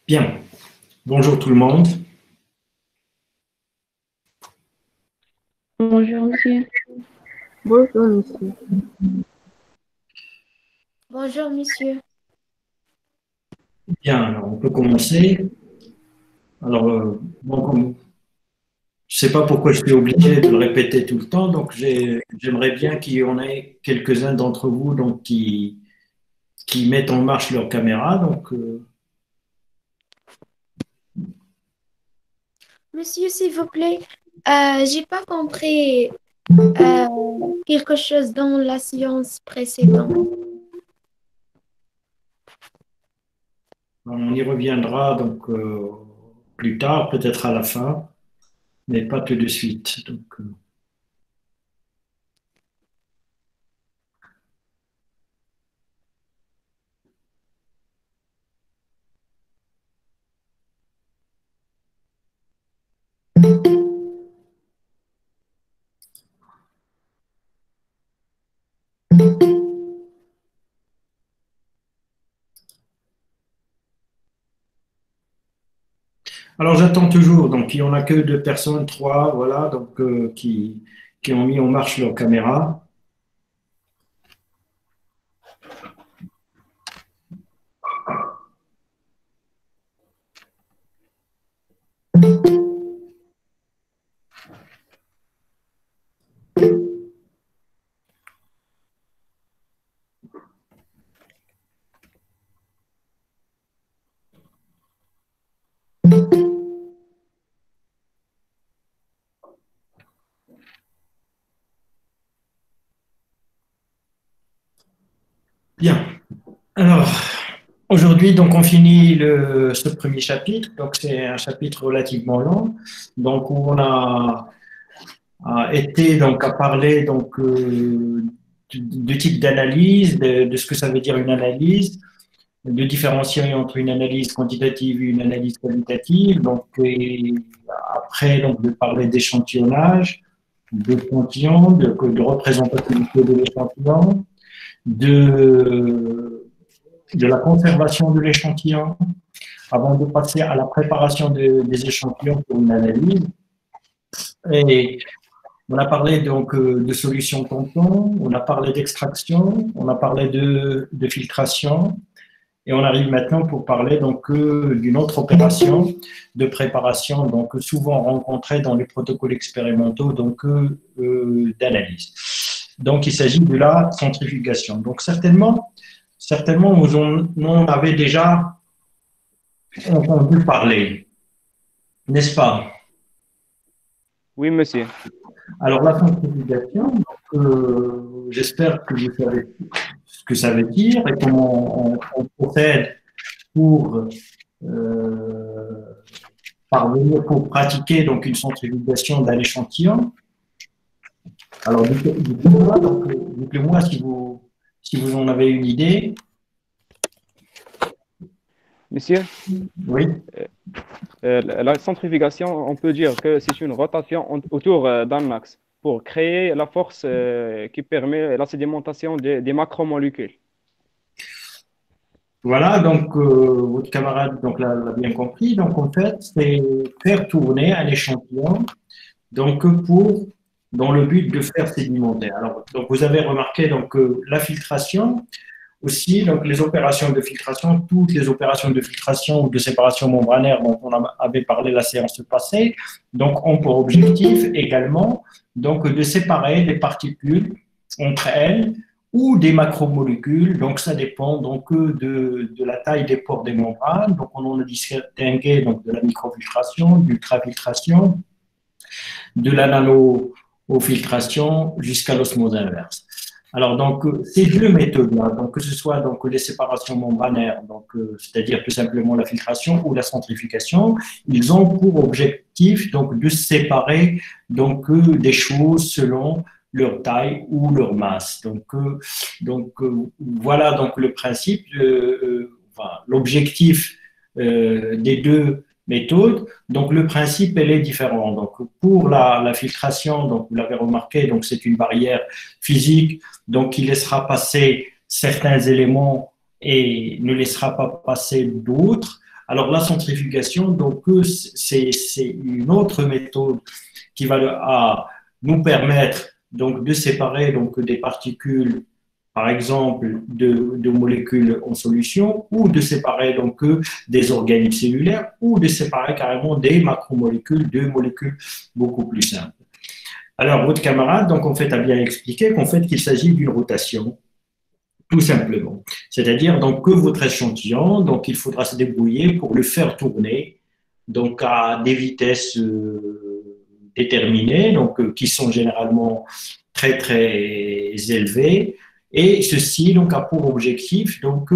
Bien, bonjour tout le monde. Bonjour, monsieur. Bonjour, monsieur. Bonjour, monsieur. Bien, alors on peut commencer. Alors, je ne sais pas pourquoi je suis obligé de le répéter tout le temps, donc j'aimerais bien qu'il y en ait quelques-uns d'entre vous donc, qui mettent en marche leur caméra. Donc, Monsieur, s'il vous plaît, j'ai pas compris quelque chose dans la séance précédente. on y reviendra donc, plus tard, peut-être à la fin, mais pas tout de suite. Donc, alors j'attends toujours, donc il n'y en a que deux personnes, trois, voilà, donc, qui ont mis en marche leur caméra. Bien. Alors, aujourd'hui, donc, on finit ce premier chapitre. Donc, c'est un chapitre relativement long. Donc, où on a été donc à parler donc du type d'analyse, de ce que ça veut dire une analyse, de différencier entre une analyse quantitative et une analyse qualitative. Donc, et après, donc, de parler d'échantillonnage, d'échantillon, de représentativité de l'échantillon, de la conservation de l'échantillon, avant de passer à la préparation des échantillons pour une analyse. Et on a parlé donc de solution tampon, on a parlé d'extraction, on a parlé de filtration, et on arrive maintenant pour parler donc d'une autre opération de préparation, donc souvent rencontrée dans les protocoles expérimentaux donc d'analyse. Donc il s'agit de la centrifugation. Donc certainement vous en avez déjà entendu parler, n'est-ce pas? Oui, monsieur. Alors la centrifugation, j'espère que vous savez ce que ça veut dire et comment on procède pour parvenir, pour pratiquer donc une centrifugation d'un échantillon. Alors dites-moi si vous en avez une idée. Monsieur, Oui. La centrifugation, on peut dire que c'est une rotation autour d'un axe pour créer la force qui permet la sédimentation des macromolécules. Voilà, donc votre camarade donc l'a bien compris. Donc en fait, c'est faire tourner un échantillon donc dans le but de faire sédimenter. Alors donc vous avez remarqué donc la filtration aussi, donc les opérations de filtration, toutes les opérations de filtration ou de séparation membranaire dont on avait parlé la séance passée, donc ont pour objectif également donc de séparer des particules entre elles ou des macromolécules. Donc ça dépend donc de la taille des pores des membranes. Donc on en a distingué donc de la microfiltration, de l'ultrafiltration, de la nanofiltration jusqu'à l'osmose inverse. Alors, donc, ces deux méthodes-là, donc, que ce soit donc, les séparations membranaires, donc, c'est-à-dire tout simplement la filtration ou la centrifugation, ils ont pour objectif donc, de séparer donc, des choses selon leur taille ou leur masse. Donc voilà donc, le principe, enfin, l'objectif des deux méthode, donc le principe, elle est différent. Donc, pour la filtration, donc vous l'avez remarqué, donc c'est une barrière physique, donc qui laissera passer certains éléments et ne laissera pas passer d'autres. Alors, la centrifugation, donc, c'est une autre méthode qui va nous permettre donc, de séparer donc, des particules, par exemple, de molécules en solution, ou de séparer donc, des organiques cellulaires, ou de séparer carrément des macromolécules, de molécules beaucoup plus simples. Alors, votre camarade, donc, en fait, a bien expliqué qu'en fait, qu'il s'agit d'une rotation, tout simplement. C'est-à-dire donc que votre échantillon, donc il faudra se débrouiller pour le faire tourner donc à des vitesses déterminées, donc qui sont généralement très très élevées, et ceci donc a pour objectif donc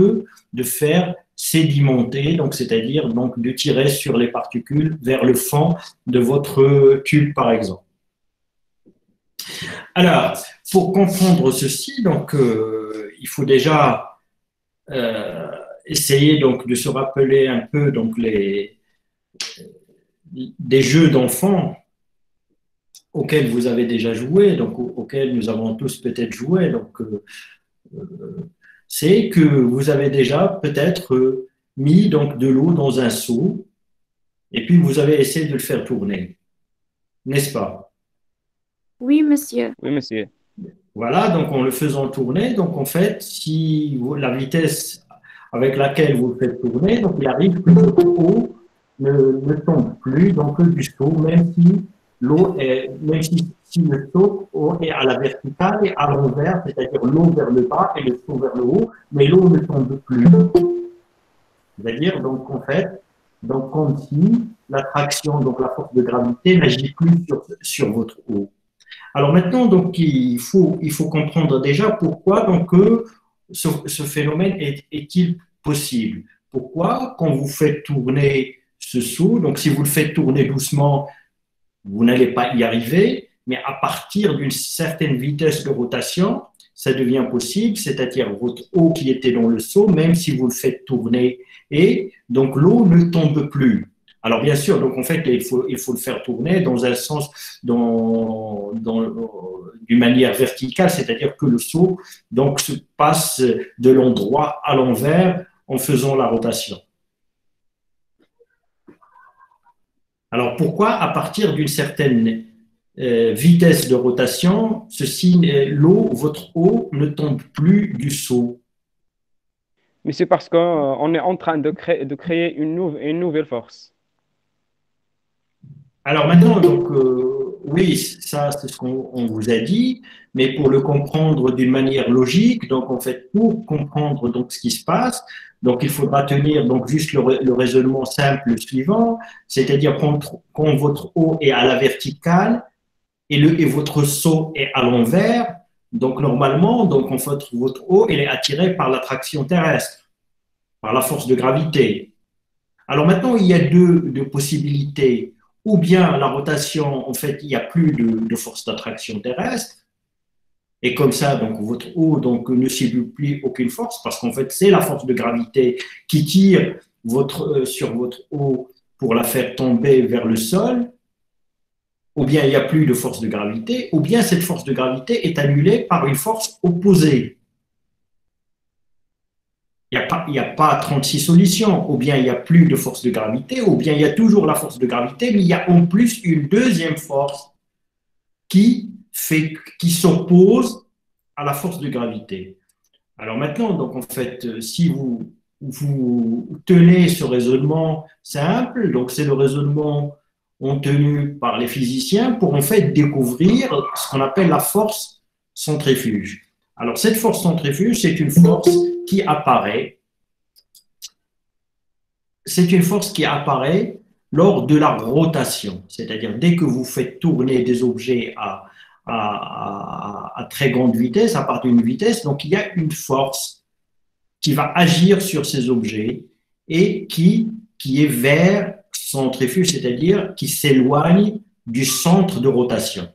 de faire sédimenter, donc c'est-à-dire donc de tirer sur les particules vers le fond de votre tube par exemple. Alors, pour comprendre ceci, donc il faut déjà essayer donc de se rappeler un peu donc des jeux d'enfants auxquels vous avez déjà joué, donc auxquels nous avons tous peut-être joué. Donc, c'est que vous avez déjà peut-être mis donc de l'eau dans un seau et puis vous avez essayé de le faire tourner, n'est-ce pas? Oui, monsieur. Oui, monsieur. Voilà, donc en le faisant tourner, donc en fait, si la vitesse avec laquelle vous le faites tourner, donc il arrive que votre eau ne tombe plus donc du seau, même si l'eau est, même si le seau est à la verticale et à l'envers, c'est-à-dire l'eau vers le bas et le seau vers le haut, mais l'eau ne tombe plus. C'est-à-dire donc en fait, donc comme si l'attraction, donc la force de gravité n'agit plus sur votre eau. Alors maintenant, donc, il faut comprendre déjà pourquoi donc, ce phénomène est-il possible. Pourquoi, quand vous faites tourner ce seau, donc si vous le faites tourner doucement, vous n'allez pas y arriver, mais à partir d'une certaine vitesse de rotation, ça devient possible, c'est-à-dire votre eau qui était dans le seau, même si vous le faites tourner, et donc l'eau ne tombe plus. Alors bien sûr, donc en fait, il faut le faire tourner dans un sens, d'une manière verticale, c'est-à-dire que le seau donc se passe de l'endroit à l'envers en faisant la rotation. Alors pourquoi à partir d'une certaine vitesse de rotation, votre eau ne tombe plus du seau? Mais c'est parce qu'on est en train de créer une nouvelle force. Alors maintenant, donc, oui, ça c'est ce qu'on vous a dit, mais pour le comprendre d'une manière logique, donc en fait, pour comprendre donc ce qui se passe, donc il faudra tenir donc juste le raisonnement simple suivant, c'est-à-dire quand votre eau est à la verticale et votre seau est à l'envers, donc normalement, donc en fait, votre eau elle est attirée par l'attraction terrestre, par la force de gravité. Alors maintenant, il y a deux possibilités. Ou bien la rotation, en fait, il n'y a plus de force d'attraction terrestre, et comme ça, donc votre eau donc, ne subit plus aucune force, parce qu'en fait, c'est la force de gravité qui tire sur votre eau pour la faire tomber vers le sol, ou bien il n'y a plus de force de gravité, ou bien cette force de gravité est annulée par une force opposée. Il n'y a pas 36 solutions, ou bien il n'y a plus de force de gravité, ou bien il y a toujours la force de gravité, mais il y a en plus une deuxième force qui s'oppose à la force de gravité. Alors maintenant, donc en fait, si vous tenez ce raisonnement simple, donc c'est le raisonnement tenu par les physiciens pour en fait découvrir ce qu'on appelle la force centrifuge. Alors cette force centrifuge, c'est une force qui apparaît. C'est une force qui apparaît lors de la rotation, c'est-à-dire dès que vous faites tourner des objets à très grande vitesse, à partir d'une vitesse, donc il y a une force qui va agir sur ces objets et qui est vers centrifuge, c'est-à-dire qui s'éloigne du centre de rotation.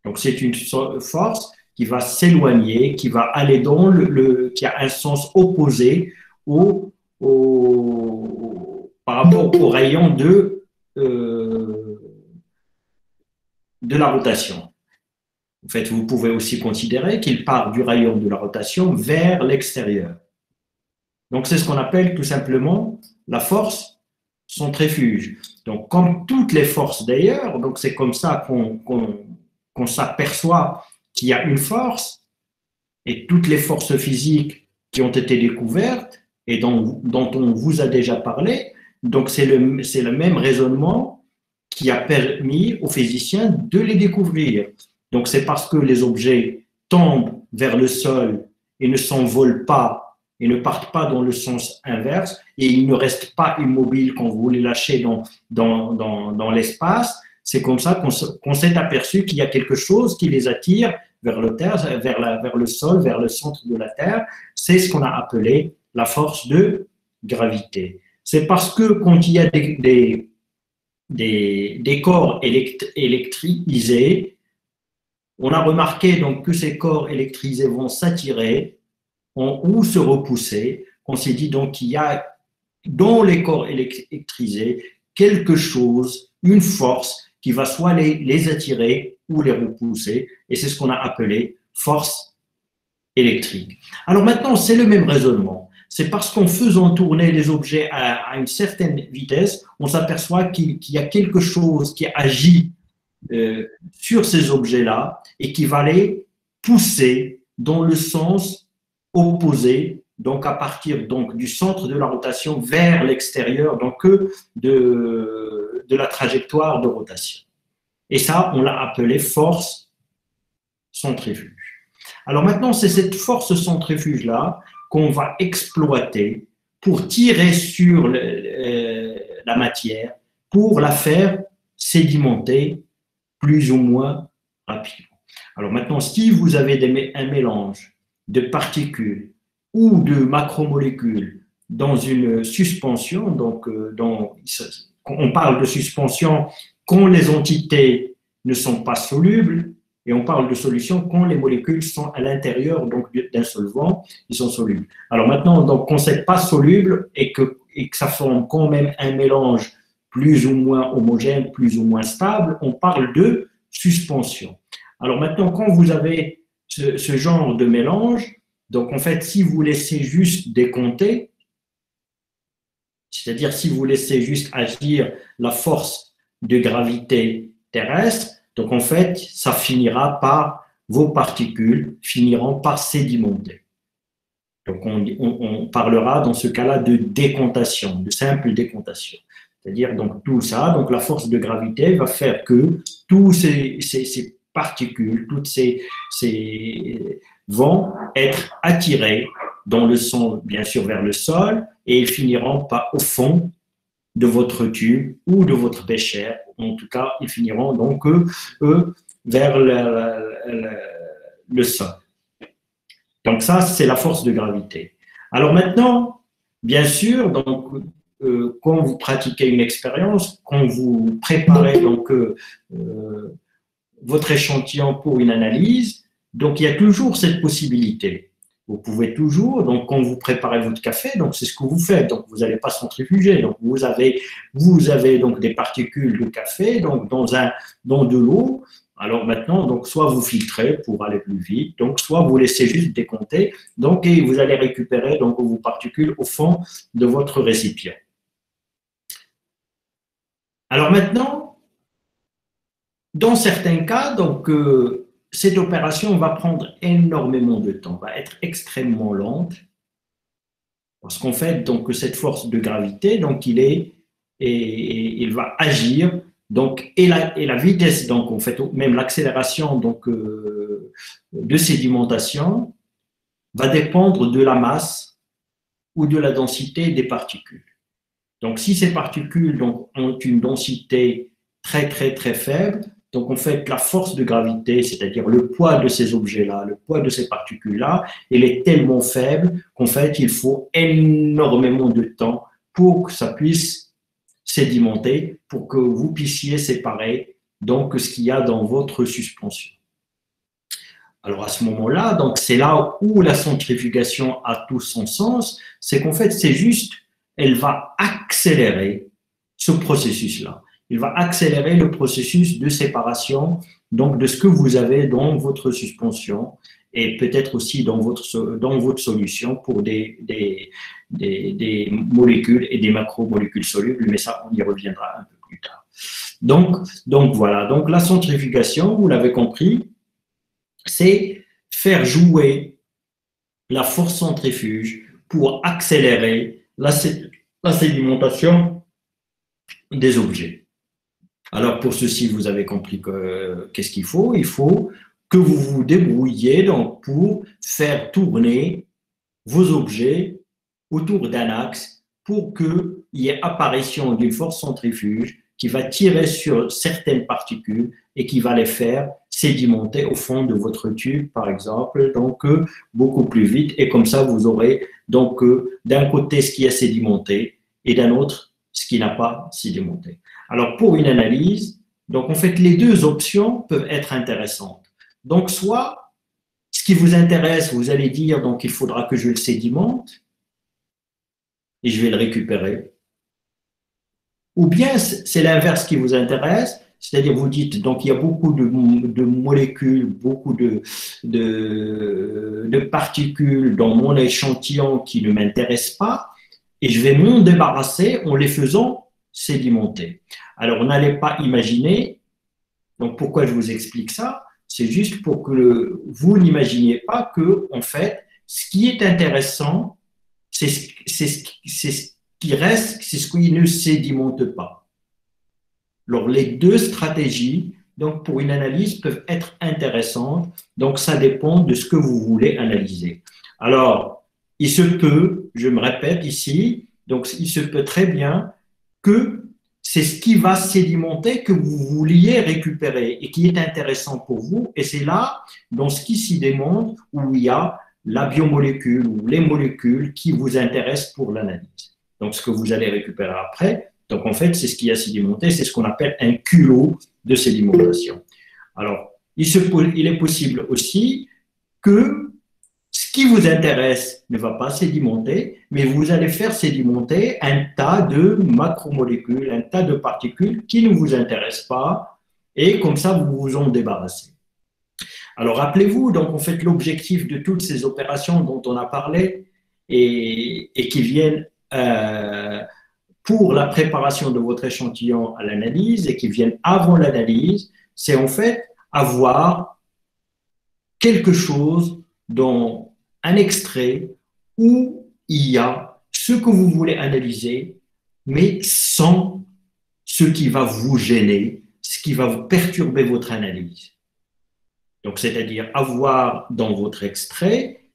Donc c'est une force qui va s'éloigner, qui va aller qui a un sens opposé par rapport au rayon de la rotation. En fait, vous pouvez aussi considérer qu'il part du rayon de la rotation vers l'extérieur. Donc, c'est ce qu'on appelle tout simplement la force centrifuge. Donc, comme toutes les forces d'ailleurs, donc c'est comme ça qu'on s'aperçoit qu'il y a une force, et toutes les forces physiques qui ont été découvertes et dont on vous a déjà parlé, donc c'est le même raisonnement qui a permis aux physiciens de les découvrir. Donc, c'est parce que les objets tombent vers le sol et ne s'envolent pas et ne partent pas dans le sens inverse et ils ne restent pas immobiles quand vous les lâchez dans l'espace. C'est comme ça qu'on s'est aperçu qu'il y a quelque chose qui les attire vers le sol, vers le centre de la Terre. C'est ce qu'on a appelé la force de gravité. C'est parce que quand il y a des corps électrisés, on a remarqué donc que ces corps électrisés vont s'attirer ou se repousser. On s'est dit donc qu'il y a dans les corps électrisés quelque chose, une force qui va soit les attirer ou les repousser, et c'est ce qu'on a appelé force électrique. Alors maintenant, c'est le même raisonnement. C'est parce qu'en faisant tourner les objets à une certaine vitesse, on s'aperçoit qu'il y a quelque chose qui agit sur ces objets-là et qui va les pousser dans le sens opposé, donc à partir donc, du centre de la rotation vers l'extérieur, donc de la trajectoire de rotation. Et ça, on l'a appelé force centrifuge. Alors maintenant, c'est cette force centrifuge-là qu'on va exploiter pour tirer sur la matière, pour la faire sédimenter plus ou moins rapidement. Alors maintenant, si vous avez un mélange de particules ou de macromolécules dans une suspension, donc on parle de suspension quand les entités ne sont pas solubles, et on parle de solution quand les molécules sont à l'intérieur d'un solvant, ils sont solubles. Alors maintenant, donc, quand ce n'est pas soluble et que ça forme quand même un mélange plus ou moins homogène, plus ou moins stable, on parle de suspension. Alors maintenant, quand vous avez ce genre de mélange, donc en fait, si vous laissez juste décompter, c'est-à-dire si vous laissez juste agir la force de gravité terrestre, donc en fait, ça finira par, vos particules finiront par sédimenter. Donc on parlera dans ce cas-là de décontation, de simple décontation. C'est-à-dire donc tout ça, donc la force de gravité va faire que tous ces particules, toutes ces vont être attirés dans le sens, bien sûr, vers le sol, et ils finiront pas au fond de votre tube ou de votre bécher. En tout cas, ils finiront donc vers le sol. Donc ça, c'est la force de gravité. Alors maintenant, bien sûr, donc quand vous pratiquez une expérience, quand vous préparez donc votre échantillon pour une analyse, donc il y a toujours cette possibilité. Vous pouvez toujours, donc quand vous préparez votre café, donc c'est ce que vous faites, donc vous n'allez pas centrifuger, donc vous avez donc des particules de café donc dans de l'eau. Alors maintenant, donc soit vous filtrez pour aller plus vite, donc soit vous laissez juste décompter, donc et vous allez récupérer donc vos particules au fond de votre récipient. Alors maintenant, dans certains cas, donc cette opération va prendre énormément de temps, va être extrêmement lente, parce qu'en fait, donc cette force de gravité, donc il va agir, donc et la vitesse, donc en fait même l'accélération donc de sédimentation va dépendre de la masse ou de la densité des particules. Donc si ces particules donc, ont une densité très très très faible, donc en fait la force de gravité, c'est-à-dire le poids de ces objets-là, le poids de ces particules-là, elle est tellement faible qu'en fait il faut énormément de temps pour que ça puisse sédimenter, pour que vous puissiez séparer donc ce qu'il y a dans votre suspension. Alors à ce moment-là, donc c'est là où la centrifugation a tout son sens, c'est qu'en fait c'est juste elle va accélérer ce processus-là. Il va accélérer le processus de séparation, donc de ce que vous avez dans votre suspension et peut-être aussi dans votre solution pour des molécules et des macromolécules solubles, mais ça, on y reviendra un peu plus tard. Donc voilà, donc la centrifugation, vous l'avez compris, c'est faire jouer la force centrifuge pour accélérer la sédimentation des objets. Alors pour ceci, vous avez compris qu'est-ce qu'il faut? Il faut que vous vous débrouilliez donc pour faire tourner vos objets autour d'un axe pour qu'il y ait apparition d'une force centrifuge qui va tirer sur certaines particules et qui va les faire sédimenter au fond de votre tube, par exemple, donc beaucoup plus vite. Et comme ça, vous aurez donc d'un côté ce qui est sédimenté et d'un autre ce qui n'a pas sédimenté. Alors pour une analyse, donc en fait les deux options peuvent être intéressantes. Donc soit ce qui vous intéresse, vous allez dire donc il faudra que je le sédimente et je vais le récupérer. Ou bien c'est l'inverse qui vous intéresse, c'est-à-dire vous dites donc il y a beaucoup de molécules, beaucoup de particules dans mon échantillon qui ne m'intéressent pas et je vais m'en débarrasser en les faisant sédimenter. Alors n'allez pas imaginer, donc pourquoi je vous explique ça? C'est juste pour que vous n'imaginiez pas que en fait ce qui est intéressant, c'est ce qui reste, c'est ce qui ne sédimente pas. Alors, les deux stratégies, donc, pour une analyse, peuvent être intéressantes. Donc, ça dépend de ce que vous voulez analyser. Alors, il se peut, je me répète ici, donc, il se peut très bien que c'est ce qui va sédimenter que vous vouliez récupérer et qui est intéressant pour vous. Et c'est là, dans ce qui s'y démontre, où il y a la biomolécule ou les molécules qui vous intéressent pour l'analyse. Donc, ce que vous allez récupérer après, donc en fait, c'est ce qui a sédimenté, c'est ce qu'on appelle un culot de sédimentation. Alors, il est possible aussi que ce qui vous intéresse ne va pas sédimenter, mais vous allez faire sédimenter un tas de macromolécules, un tas de particules qui ne vous intéressent pas, et comme ça, vous vous en débarrassez. Alors, rappelez-vous, donc en fait, l'objectif de toutes ces opérations dont on a parlé et qui viennent pour la préparation de votre échantillon à l'analyse et qui viennent avant l'analyse, c'est en fait avoir quelque chose dans un extrait où il y a ce que vous voulez analyser, mais sans ce qui va vous gêner, ce qui va vous perturber votre analyse. Donc, c'est-à-dire avoir dans votre extrait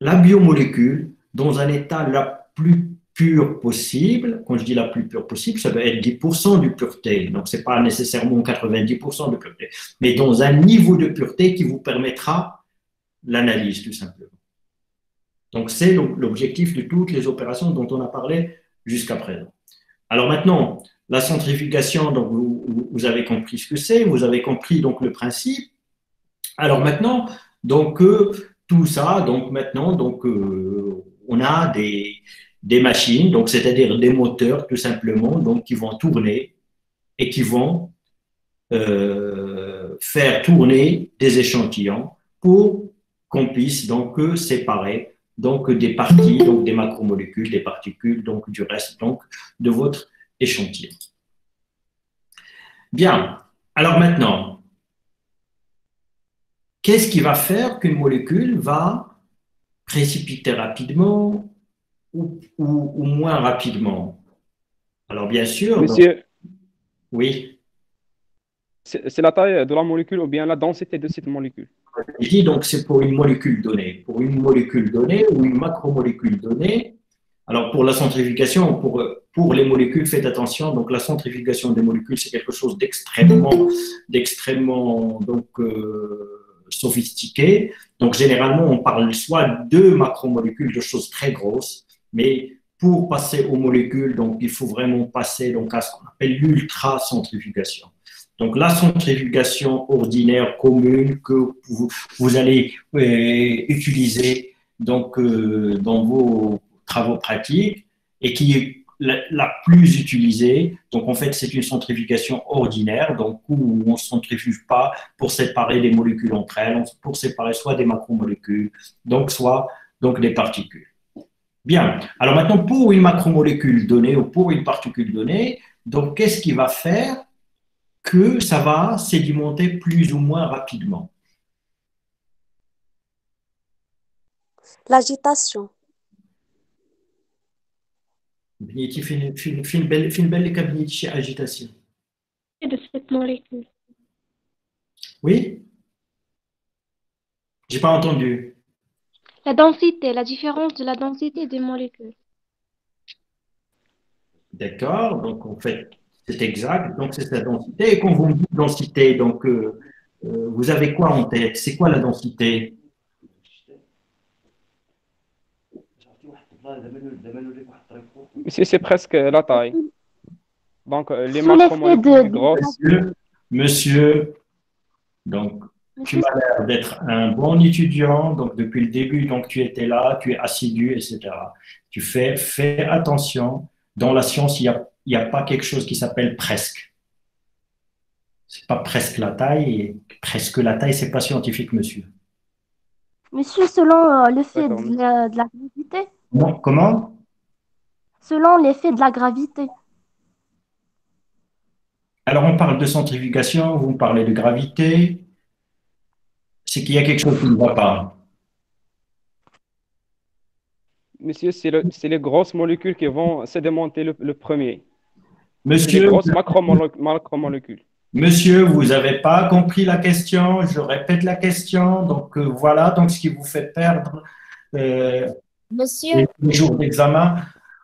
la biomolécule dans un état la plus pure possible. Quand je dis la plus pure possible, ça peut être 10% de pureté. Donc, ce n'est pas nécessairement 90% de pureté, mais dans un niveau de pureté qui vous permettra l'analyse, tout simplement. Donc, c'est l'objectif de toutes les opérations dont on a parlé jusqu'à présent. Alors maintenant, la centrifugation, donc vous avez compris ce que c'est, vous avez compris donc le principe. Alors maintenant, donc tout ça, donc maintenant, donc on a des machines, donc c'est-à-dire des moteurs tout simplement, donc qui vont tourner et qui vont faire tourner des échantillons pour qu'on puisse donc séparer donc des parties, donc des macromolécules, des particules, donc du reste donc de votre échantillon. Bien, alors maintenant, qu'est-ce qui va faire qu'une molécule va précipiter rapidement ou moins rapidement? Alors bien sûr… Monsieur, donc, oui. C'est la taille de la molécule ou bien la densité de cette molécule? Je dis donc c'est pour une molécule donnée. Pour une molécule donnée ou une macromolécule donnée. Alors pour la centrifugation, pour les molécules, faites attention. Donc la centrifugation des molécules, c'est quelque chose d'extrêmement donc sophistiqué. Donc généralement, on parle soit de macromolécules, de choses très grosses, mais pour passer aux molécules, donc il faut vraiment passer donc à ce qu'on appelle l'ultracentrifugation. Donc, la centrifugation ordinaire commune que vous allez utiliser donc, dans vos travaux pratiques, et qui est la plus utilisée. Donc, en fait, c'est une centrifugation ordinaire, donc où on ne centrifuge pas pour séparer les molécules entre elles, pour séparer soit des macromolécules, donc soit donc des particules. Bien. Alors maintenant, pour une macromolécule donnée ou pour une particule donnée, donc qu'est-ce qui va faire que ça va sédimenter plus ou moins rapidement? L'agitation. بنيتي فين بان لك بنيتي شي agitation. De cette molécule. Oui? J'ai pas entendu. La densité, la différence de la densité des molécules. D'accord, donc en fait, c'est exact, donc c'est sa densité. Et quand vous me dites densité, donc vous avez quoi en tête? C'est quoi la densité? Ici, c'est presque la taille. Donc, les Sous l'effet macromolécules de- grosses, Monsieur, donc tu m'as l'air d'être un bon étudiant, donc depuis le début, donc tu étais là, tu es assidu, etc. Fais attention, dans la science, il y a pas quelque chose qui s'appelle presque. C'est pas presque la taille, et presque la taille, c'est pas scientifique, monsieur. Monsieur, selon l'effet D'accord, de la gravité, Non, comment? selon l'effet de la gravité. Alors, on parle de centrifugation, vous me parlez de gravité, c'est qu'il y a quelque chose qui ne va pas. monsieur, c'est les grosses molécules qui vont sédimenter le premier. C'est les Monsieur, grosses macromolécules. monsieur, vous n'avez pas compris la question, je répète la question, donc voilà, donc ce qui vous fait perdre Monsieur, les jours d'examen.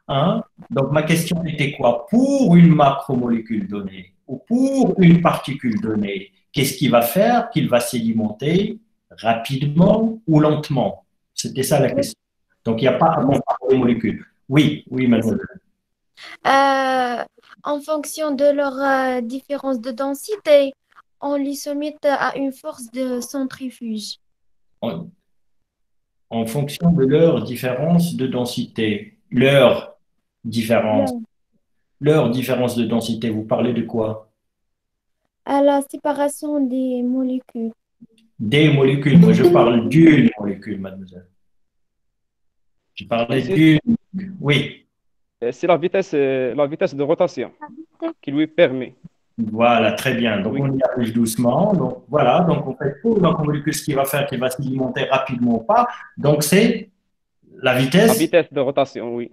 Hein? Donc, ma question était quoi? Pour une macromolécule donnée ou pour une particule donnée, qu'est-ce qui va faire qu'il va sédimenter rapidement ou lentement? C'était ça la question. Donc, il n'y a pas à comparer les molécules. Oui, oui, mademoiselle. en fonction de leur différence de densité, on les soumet à une force de centrifuge. En fonction de leur différence de densité, différence, leur différence de densité, vous parlez de quoi? À la séparation des molécules. Des molécules. Moi, je parle d'une molécule, mademoiselle. Je parlais d'une. Oui, C'est la vitesse de rotation qui lui permet. voilà, très bien. Donc, Oui. on y arrive doucement. Donc, voilà. Donc, en fait, pour la molécule, ce qu'il va faire, qu'il va sédimenter rapidement ou pas. Donc, c'est la La vitesse. vitesse de rotation, oui.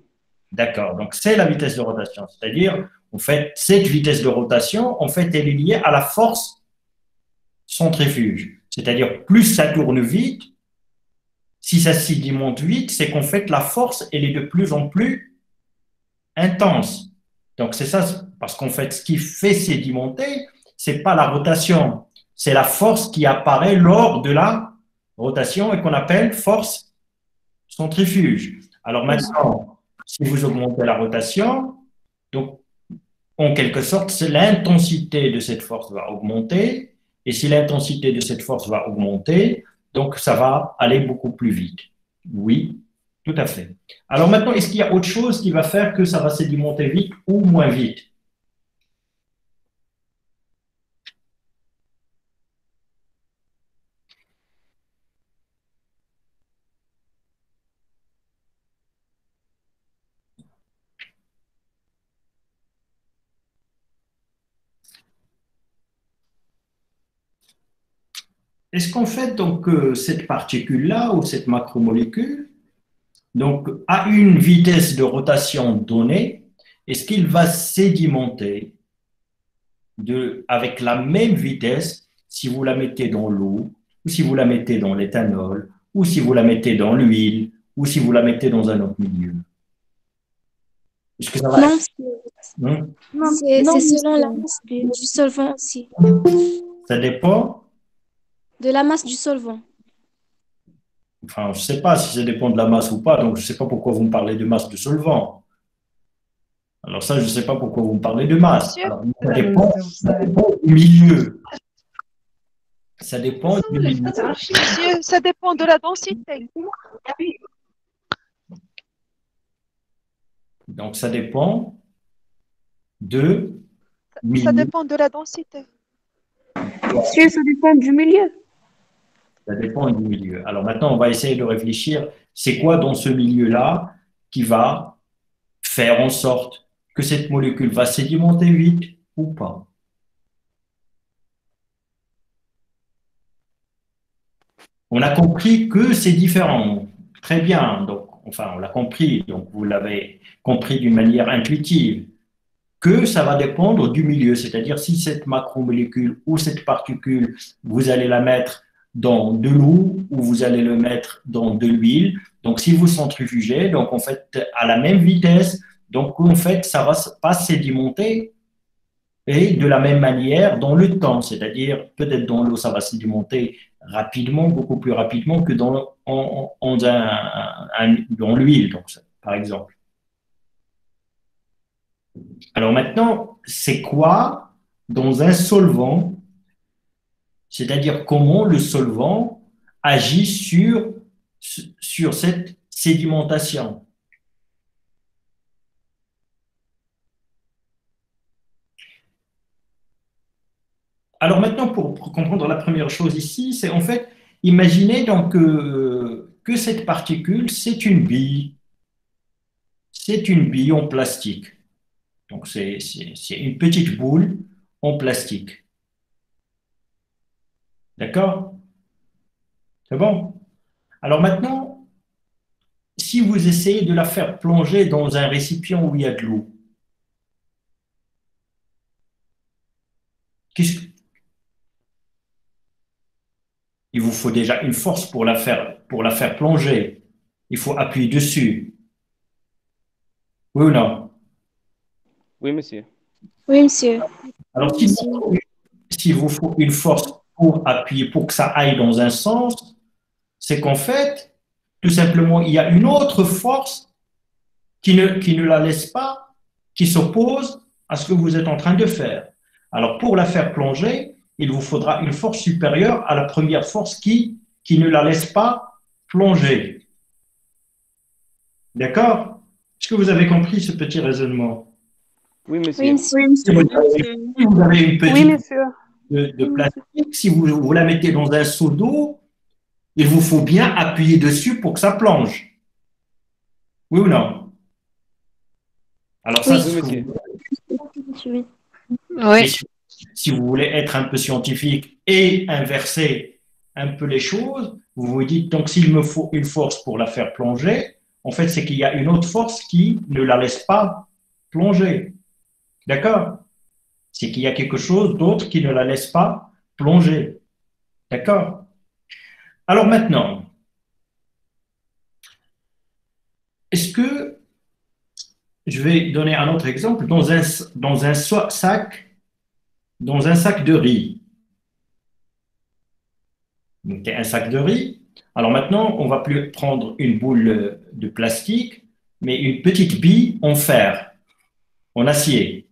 D'accord. Donc, c'est la vitesse de rotation. C'est-à-dire, en fait, cette vitesse de rotation, en fait, elle est liée à la force centrifuge. C'est-à-dire, plus ça tourne vite, si ça sédimente vite, c'est qu'en fait, la force, elle est de plus en plus intense. Donc, c'est ça, parce qu'en fait, ce qui fait sédimenter, c'est pas la rotation, c'est la force qui apparaît lors de la rotation et qu'on appelle force centrifuge. Alors maintenant, si vous augmentez la rotation, donc, en quelque sorte, c'est l'intensité de cette force va augmenter. Et si l'intensité de cette force va augmenter, donc ça va aller beaucoup plus vite. Oui, tout à fait. Alors maintenant, est-ce qu'il y a autre chose qui va faire que ça va sédimenter vite ou moins vite? Est-ce qu'en fait, donc, cette particule-là ou cette macromolécule, donc, à une vitesse de rotation donnée, est-ce qu'il va sédimenter avec la même vitesse si vous la mettez dans l'eau, ou si vous la mettez dans l'éthanol, ou si vous la mettez dans l'huile, ou si vous la mettez dans un autre milieu? Est-ce que ça va? Non, Hmm? c'est selon la masse du solvant aussi. Ça dépend. De la masse du solvant. Enfin, je ne sais pas si ça dépend de la masse ou pas, donc je ne sais pas pourquoi vous me parlez de masse de solvant. Alors ça, je ne sais pas pourquoi vous me parlez de masse. Alors, ça dépend du milieu. Ça dépend du milieu. Monsieur, ça dépend de la densité. Donc, ça dépend de Ça milieu. dépend de la densité. Monsieur, ça dépend du milieu. Ça dépend du milieu. Alors maintenant, on va essayer de réfléchir, c'est quoi dans ce milieu-là qui va faire en sorte que cette molécule va sédimenter vite ou pas? On a compris que c'est différent. Très bien. Donc, enfin, on l'a compris. Donc, vous l'avez compris d'une manière intuitive. Que ça va dépendre du milieu. C'est-à-dire, si cette macromolécule ou cette particule, vous allez la mettre dans de l'eau ou vous allez le mettre dans de l'huile. Donc, si vous centrifugez, donc en fait, à la même vitesse, donc en fait, ça va pas sédimenter et de la même manière dans le temps, c'est-à-dire peut-être dans l'eau, ça va sédimenter rapidement, beaucoup plus rapidement que dans l'huile, donc, par exemple. Alors maintenant, c'est quoi dans un solvant, c'est-à-dire comment le solvant agit sur cette sédimentation? Alors maintenant, pour comprendre la première chose ici, c'est en fait, imaginez donc que cette particule, c'est une bille. C'est une bille en plastique. Donc c'est une petite boule en plastique. D'accord? C'est bon? Alors maintenant, si vous essayez de la faire plonger dans un récipient où il y a de l'eau, il vous faut déjà une force pour la faire plonger. Il faut appuyer dessus. Oui ou non? Oui, monsieur. Oui, monsieur. Alors, Oui, s'il vous faut une force pour appuyer, pour que ça aille dans un sens, c'est qu'en fait, tout simplement, il y a une autre force qui ne la laisse pas, qui s'oppose à ce que vous êtes en train de faire. Alors, pour la faire plonger, il vous faudra une force supérieure à la première force qui ne la laisse pas plonger. D'accord? Est-ce que vous avez compris ce petit raisonnement? Oui, monsieur. Oui, monsieur. Si vous avez une Oui, petite monsieur. de plastique, si vous la mettez dans un seau d'eau, il vous faut bien appuyer dessus pour que ça plonge. Oui ou non? Alors ça, Oui. c'est ce que Oui, Oui. Mais si vous voulez être un peu scientifique et inverser un peu les choses, vous vous dites, donc s'il me faut une force pour la faire plonger, en fait, c'est qu'il y a une autre force qui ne la laisse pas plonger. D'accord? C'est qu'il y a quelque chose d'autre qui ne la laisse pas plonger. D'accord? Alors maintenant, est-ce que je vais donner un autre exemple dans un sac de riz. Donc, un sac de riz. Alors maintenant, on va plus prendre une boule de plastique, mais une petite bille en fer, en acier.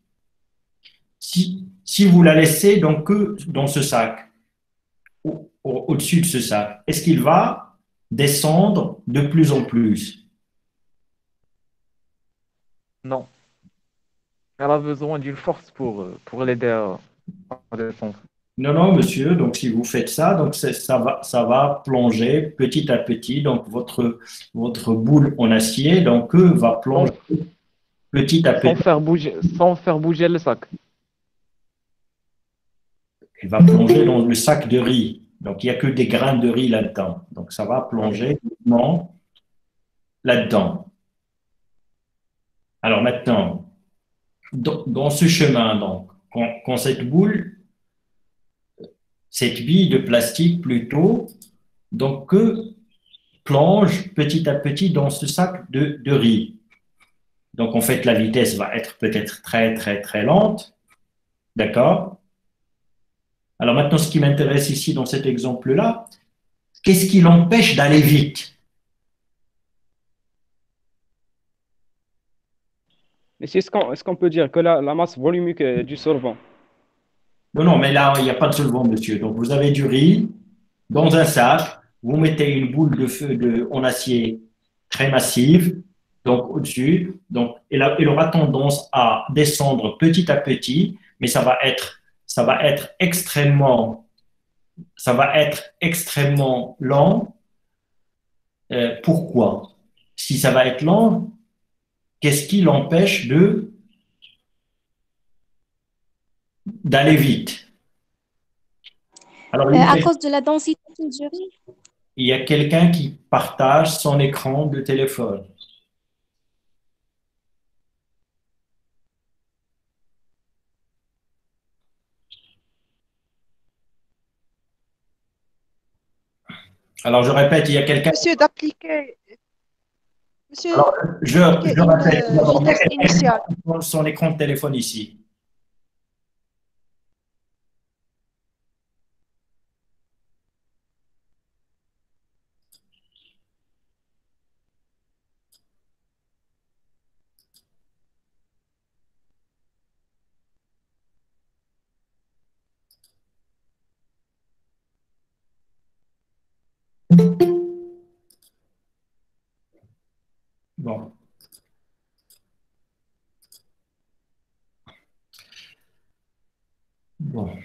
Si vous la laissez donc que dans ce sac, au-dessus de ce sac, est-ce qu'il va descendre de plus en plus? Non. Elle a besoin d'une force pour l'aider à descendre. Non, non, monsieur. Donc, si vous faites ça, donc ça va plonger petit à petit. Donc, votre boule en acier donc, va plonger petit à petit. Sans faire bouger le sac. Elle va plonger dans le sac de riz. Donc, il n'y a que des grains de riz là-dedans. Donc, ça va plonger doucement là-dedans. Alors maintenant, dans ce chemin, donc, quand cette bille de plastique plutôt, donc plonge petit à petit dans ce sac de riz. Donc en fait, la vitesse va être peut-être très très très lente, d'accord? Alors maintenant, ce qui m'intéresse ici dans cet exemple-là, qu'est-ce qui l'empêche d'aller vite? Mais est-ce qu'on peut dire que la masse volumique du solvant? Non, mais là, il n'y a pas de solvant, monsieur. Donc vous avez du riz dans un sac, vous mettez une boule de feu en acier très massive, donc au-dessus. Donc, elle aura tendance à descendre petit à petit, mais ça va être extrêmement lent. Pourquoi? Si ça va être lent, qu'est-ce qui l'empêche d'aller vite? Alors, À cause de la densité de jury. il y a quelqu'un qui partage son écran de téléphone. Alors, je répète, il y a quelqu'un. Monsieur, d'appliquer. Monsieur, Alors, je répète, d'abord, il y a vitesse quelqu'un qui initiale. partage son écran de téléphone ici. Bon. Bon.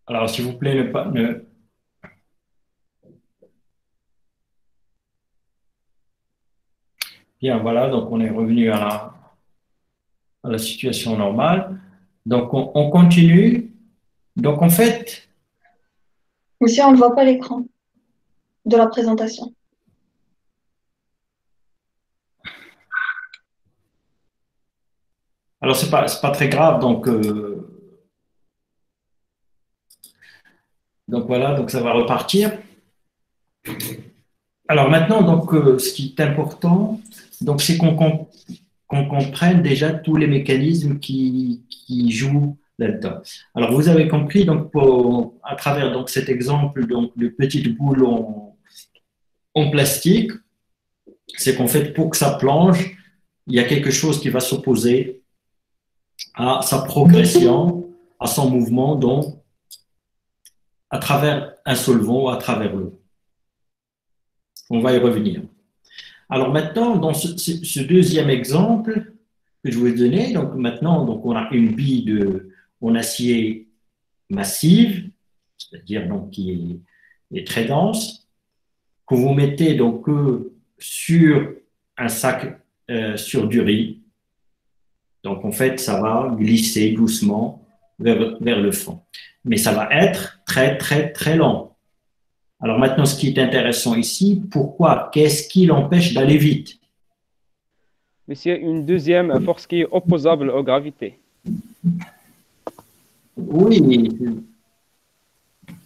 Alors, s'il vous plaît, Bien, voilà, donc on est revenu à la situation normale. Donc, on continue. Donc, en fait, Monsieur, on ne voit pas l'écran de la présentation. alors, c'est pas très grave. Donc voilà, donc ça va repartir. Alors maintenant, donc, ce qui est important, donc, c'est qu'on comprenne déjà tous les mécanismes qui jouent là-dedans. Alors, vous avez compris, donc, à travers donc, cet exemple donc, de petites boules en plastique, c'est qu'en fait, pour que ça plonge, il y a quelque chose qui va s'opposer à sa progression, à son mouvement, donc, à travers un solvant ou à travers l'eau. On va y revenir. Alors maintenant, dans ce deuxième exemple que je vous ai donné, donc maintenant, donc on a une bille en acier massive, c'est-à-dire donc qui est très dense, que vous mettez donc sur un sac sur du riz. Donc en fait, ça va glisser doucement vers le fond. Mais ça va être très, très, très lent. Alors maintenant, ce qui est intéressant ici, pourquoi? Qu'est-ce qui l'empêche d'aller vite? Mais c'est une deuxième force qui est opposable aux gravités. Oui.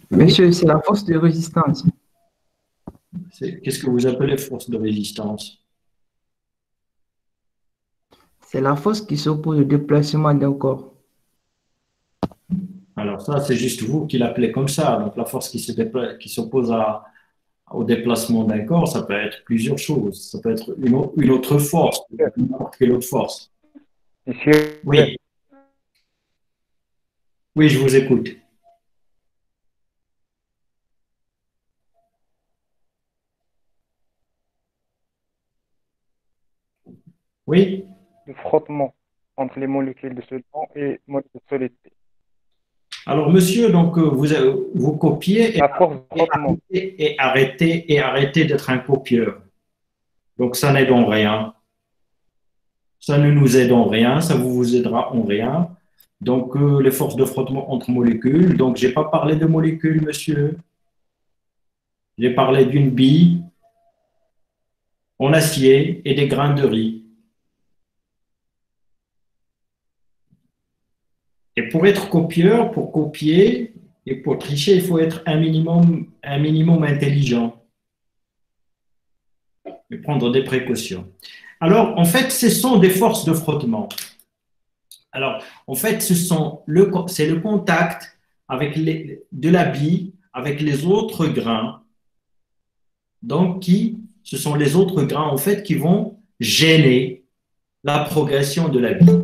Monsieur, c'est la force de résistance. Qu'est-ce que vous appelez force de résistance? C'est la force qui s'oppose au déplacement d'un corps. Alors ça, c'est juste vous qui l'appelez comme ça. Donc la force qui s'oppose au déplacement d'un corps, ça peut être plusieurs choses. Ça peut être une autre force, n'importe quelle autre force. Monsieur, Oui. Oui, je vous écoute. Oui. le frottement entre les molécules de solvant et molécules de solidité. Alors, monsieur, donc vous copiez La force de frottement. et arrêtez d'être un copieur. Donc, ça n'aide en rien. Ça ne nous aide en rien, ça vous aidera en rien. Donc, les forces de frottement entre molécules. Donc, je n'ai pas parlé de molécules, monsieur. J'ai parlé d'une bille en acier et des grains de riz. Et pour être copieur, pour copier et pour tricher, il faut être un minimum intelligent et prendre des précautions. Alors, en fait, ce sont des forces de frottement. Alors, en fait, c'est le contact avec de la bille avec les autres grains. Donc, ce sont les autres grains, en fait, qui vont gêner la progression de la bille.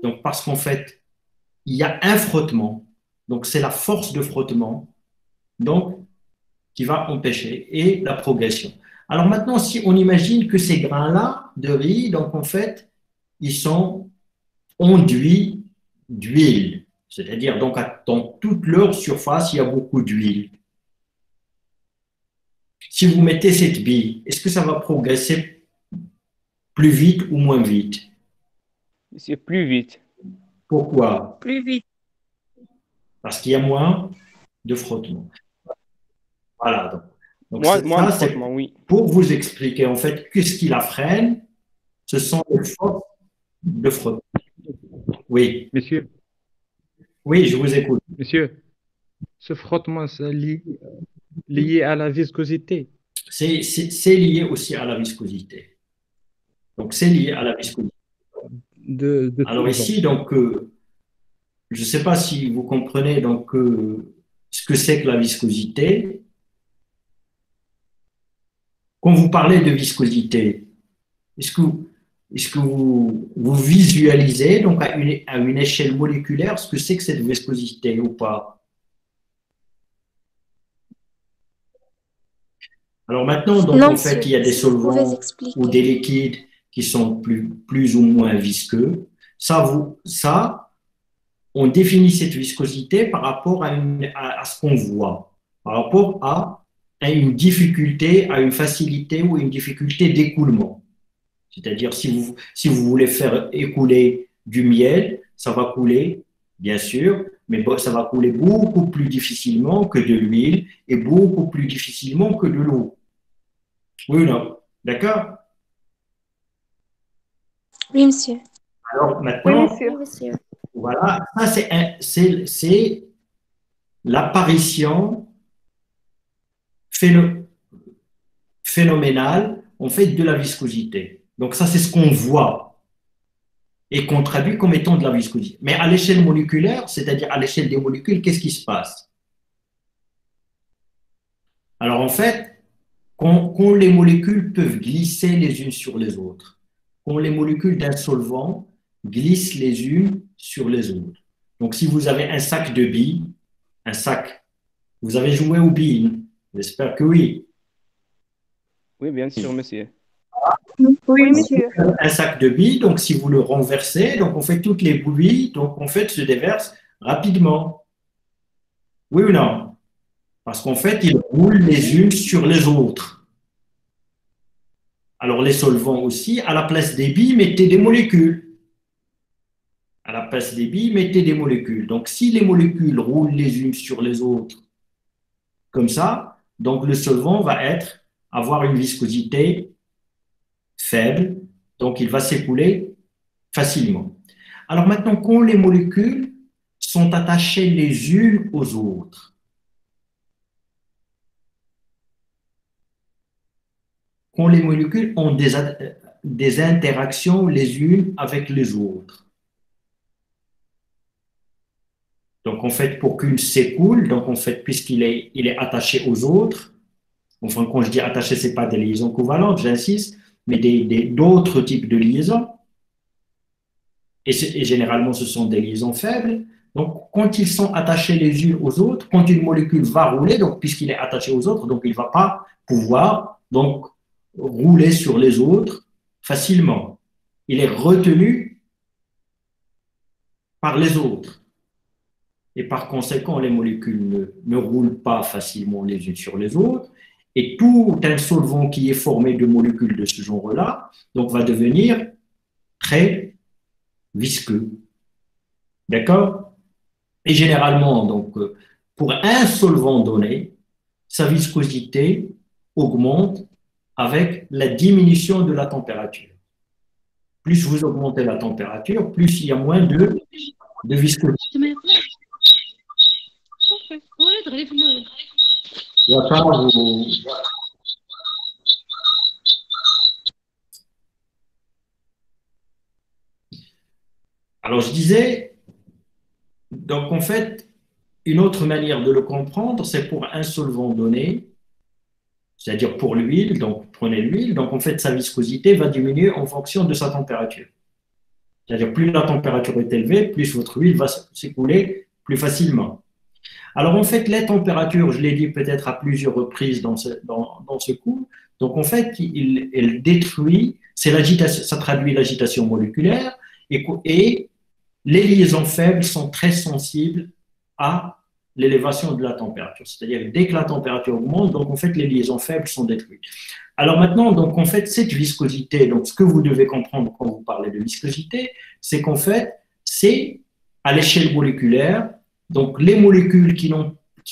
Donc, parce qu'en fait, il y a un frottement. Donc, c'est la force de frottement donc, qui va empêcher et la progression. Alors maintenant, si on imagine que ces grains-là de riz, donc en fait, ils sont enduits d'huile. C'est-à-dire, donc, dans toute leur surface, il y a beaucoup d'huile. Si vous mettez cette bille, est-ce que ça va progresser plus vite ou moins vite? C'est plus vite. Pourquoi? Plus vite. Parce qu'il y a moins de frottement. Voilà. Donc Moins de ça, c'est frottement, oui. pour vous expliquer, en fait, qu'est-ce qui la freine, ce sont les forces de frottement. Oui. Monsieur, Oui, je vous écoute. monsieur, ce frottement, c'est lié à la viscosité. C'est lié aussi à la viscosité. Donc, c'est lié à la viscosité. Alors solvant. ici, donc, je ne sais pas si vous comprenez donc, ce que c'est que la viscosité. Quand vous parlez de viscosité, est-ce que vous visualisez donc à une échelle moléculaire ce que c'est que cette viscosité ou pas? Alors maintenant, donc, Non, en fait, monsieur. il y a des Si vous pouvez solvants expliquer. ou des liquides qui sont plus ou moins visqueux. Ça, on définit cette viscosité par rapport à ce qu'on voit, par rapport à une difficulté, à une facilité ou une difficulté d'écoulement. C'est-à-dire, si vous voulez faire écouler du miel, ça va couler, bien sûr, mais ça va couler beaucoup plus difficilement que de l'huile et beaucoup plus difficilement que de l'eau. Oui ou non? D'accord? Oui, monsieur. Alors Oui, maintenant, monsieur. Oui, monsieur. voilà, ça c'est l'apparition phénoménale en fait de la viscosité. Donc ça c'est ce qu'on voit et qu'on traduit comme étant de la viscosité. Mais à l'échelle moléculaire, c'est-à-dire à l'échelle des molécules, qu'est-ce qui se passe? Alors en fait, quand les molécules peuvent glisser les unes sur les autres, quand les molécules d'un solvant glissent les unes sur les autres. Donc si vous avez un sac de billes, un sac, vous avez joué aux billes, j'espère que oui. Oui, bien sûr, monsieur. Oui, monsieur. Un sac de billes, donc si vous le renversez, donc on fait toutes les billes, donc en fait se déversent rapidement. Oui ou non? Parce qu'en fait, ils roulent les unes sur les autres. Alors les solvants aussi, à la place des billes, mettez des molécules. À la place des billes, mettez des molécules. Donc si les molécules roulent les unes sur les autres, comme ça, donc le solvant va avoir une viscosité faible, donc il va s'écouler facilement. Alors maintenant, quand les molécules sont attachées les unes aux autres, quand les molécules ont des interactions les unes avec les autres. Donc en fait, pour qu'une s'écoule, donc en fait, puisqu'il est attaché aux autres, enfin quand je dis attaché, ce n'est pas des liaisons covalentes, j'insiste, mais d'autres types de liaisons. Et généralement, ce sont des liaisons faibles. Donc, quand ils sont attachés les unes aux autres, quand une molécule va rouler, donc puisqu'il est attaché aux autres, donc il ne va pas pouvoir donc, rouler sur les autres facilement. Il est retenu par les autres. Et par conséquent, les molécules ne roulent pas facilement les unes sur les autres. Et tout un solvant qui est formé de molécules de ce genre-là, donc va devenir très visqueux. D'accord? Et généralement, donc, pour un solvant donné, sa viscosité augmente avec la diminution de la température. Plus vous augmentez la température, plus il y a moins de viscosité. Alors, je disais, donc en fait, une autre manière de le comprendre, c'est pour un solvant donné, c'est-à-dire pour l'huile, donc prenez l'huile, donc en fait, sa viscosité va diminuer en fonction de sa température. C'est-à-dire, plus la température est élevée, plus votre huile va s'écouler plus facilement. Alors, en fait, les températures, je l'ai dit peut-être à plusieurs reprises dans ce cours, donc en fait, elle détruit, c'est l'agitation, ça traduit l'agitation moléculaire, et les liaisons faibles sont très sensibles à l'élévation de la température. C'est-à-dire, dès que la température augmente, donc en fait, les liaisons faibles sont détruites. Alors maintenant, donc en fait, cette viscosité, donc ce que vous devez comprendre quand vous parlez de viscosité, c'est qu'en fait, c'est à l'échelle moléculaire, donc les molécules qui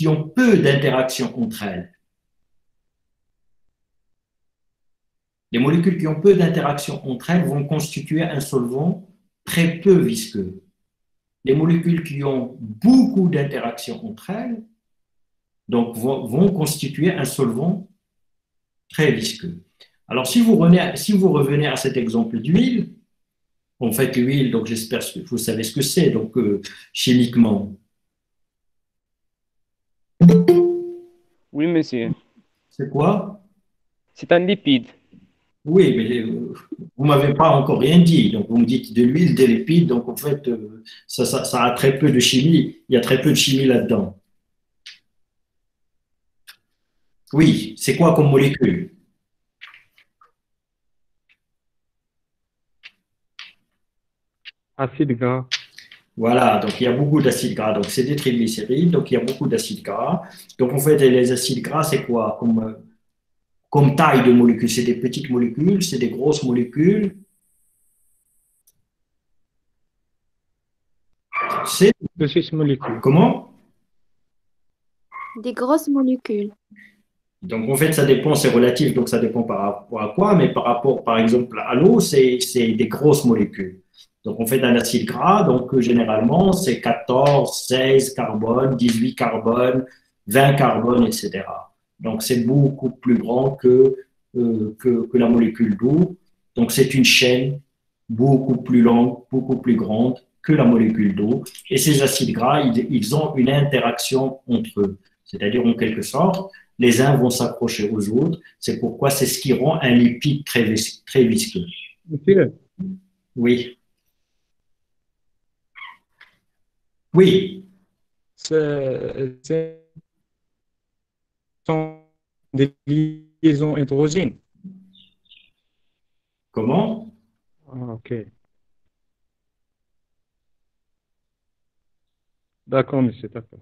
ont peu d'interactions entre elles. Les molécules qui ont peu d'interactions entre elles vont constituer un solvant très peu visqueux. Les molécules qui ont beaucoup d'interactions entre elles donc, vont constituer un solvant très visqueux. Alors, si vous revenez à cet exemple d'huile, en fait, l'huile, donc j'espère que vous savez ce que c'est, donc chimiquement. Oui, monsieur. C'est quoi? C'est un lipide. Oui, mais vous ne m'avez pas encore rien dit. Donc, vous me dites de l'huile, des lipides. Donc, en fait, ça a très peu de chimie. Il y a très peu de chimie là-dedans. Oui, c'est quoi comme molécule? Acide gras. Voilà, donc il y a beaucoup d'acides gras. Donc, c'est des triglycérides. Donc, il y a beaucoup d'acides gras. Donc, en fait, les acides gras, c'est quoi comme taille de molécules? C'est des petites molécules, c'est des grosses molécules. C'est Petites molécules. comment? Des grosses molécules. Donc, en fait, ça dépend, c'est relatif, donc ça dépend par rapport à quoi, mais par rapport, par exemple, à l'eau, c'est des grosses molécules. Donc, on fait un acide gras, donc généralement, c'est 14, 16 carbone, 18 carbone, 20 carbone, etc. Donc, c'est beaucoup plus grand que la molécule d'eau. Donc, c'est une chaîne beaucoup plus longue, beaucoup plus grande que la molécule d'eau. Et ces acides gras, ils ont une interaction entre eux. C'est-à-dire, en quelque sorte, les uns vont s'accrocher aux autres. C'est pourquoi c'est ce qui rend un lipide très visqueux. Monsieur, Oui. Oui. ce sont des liaisons hydrogènes. Comment? Ah, ok. D'accord, monsieur, d'accord.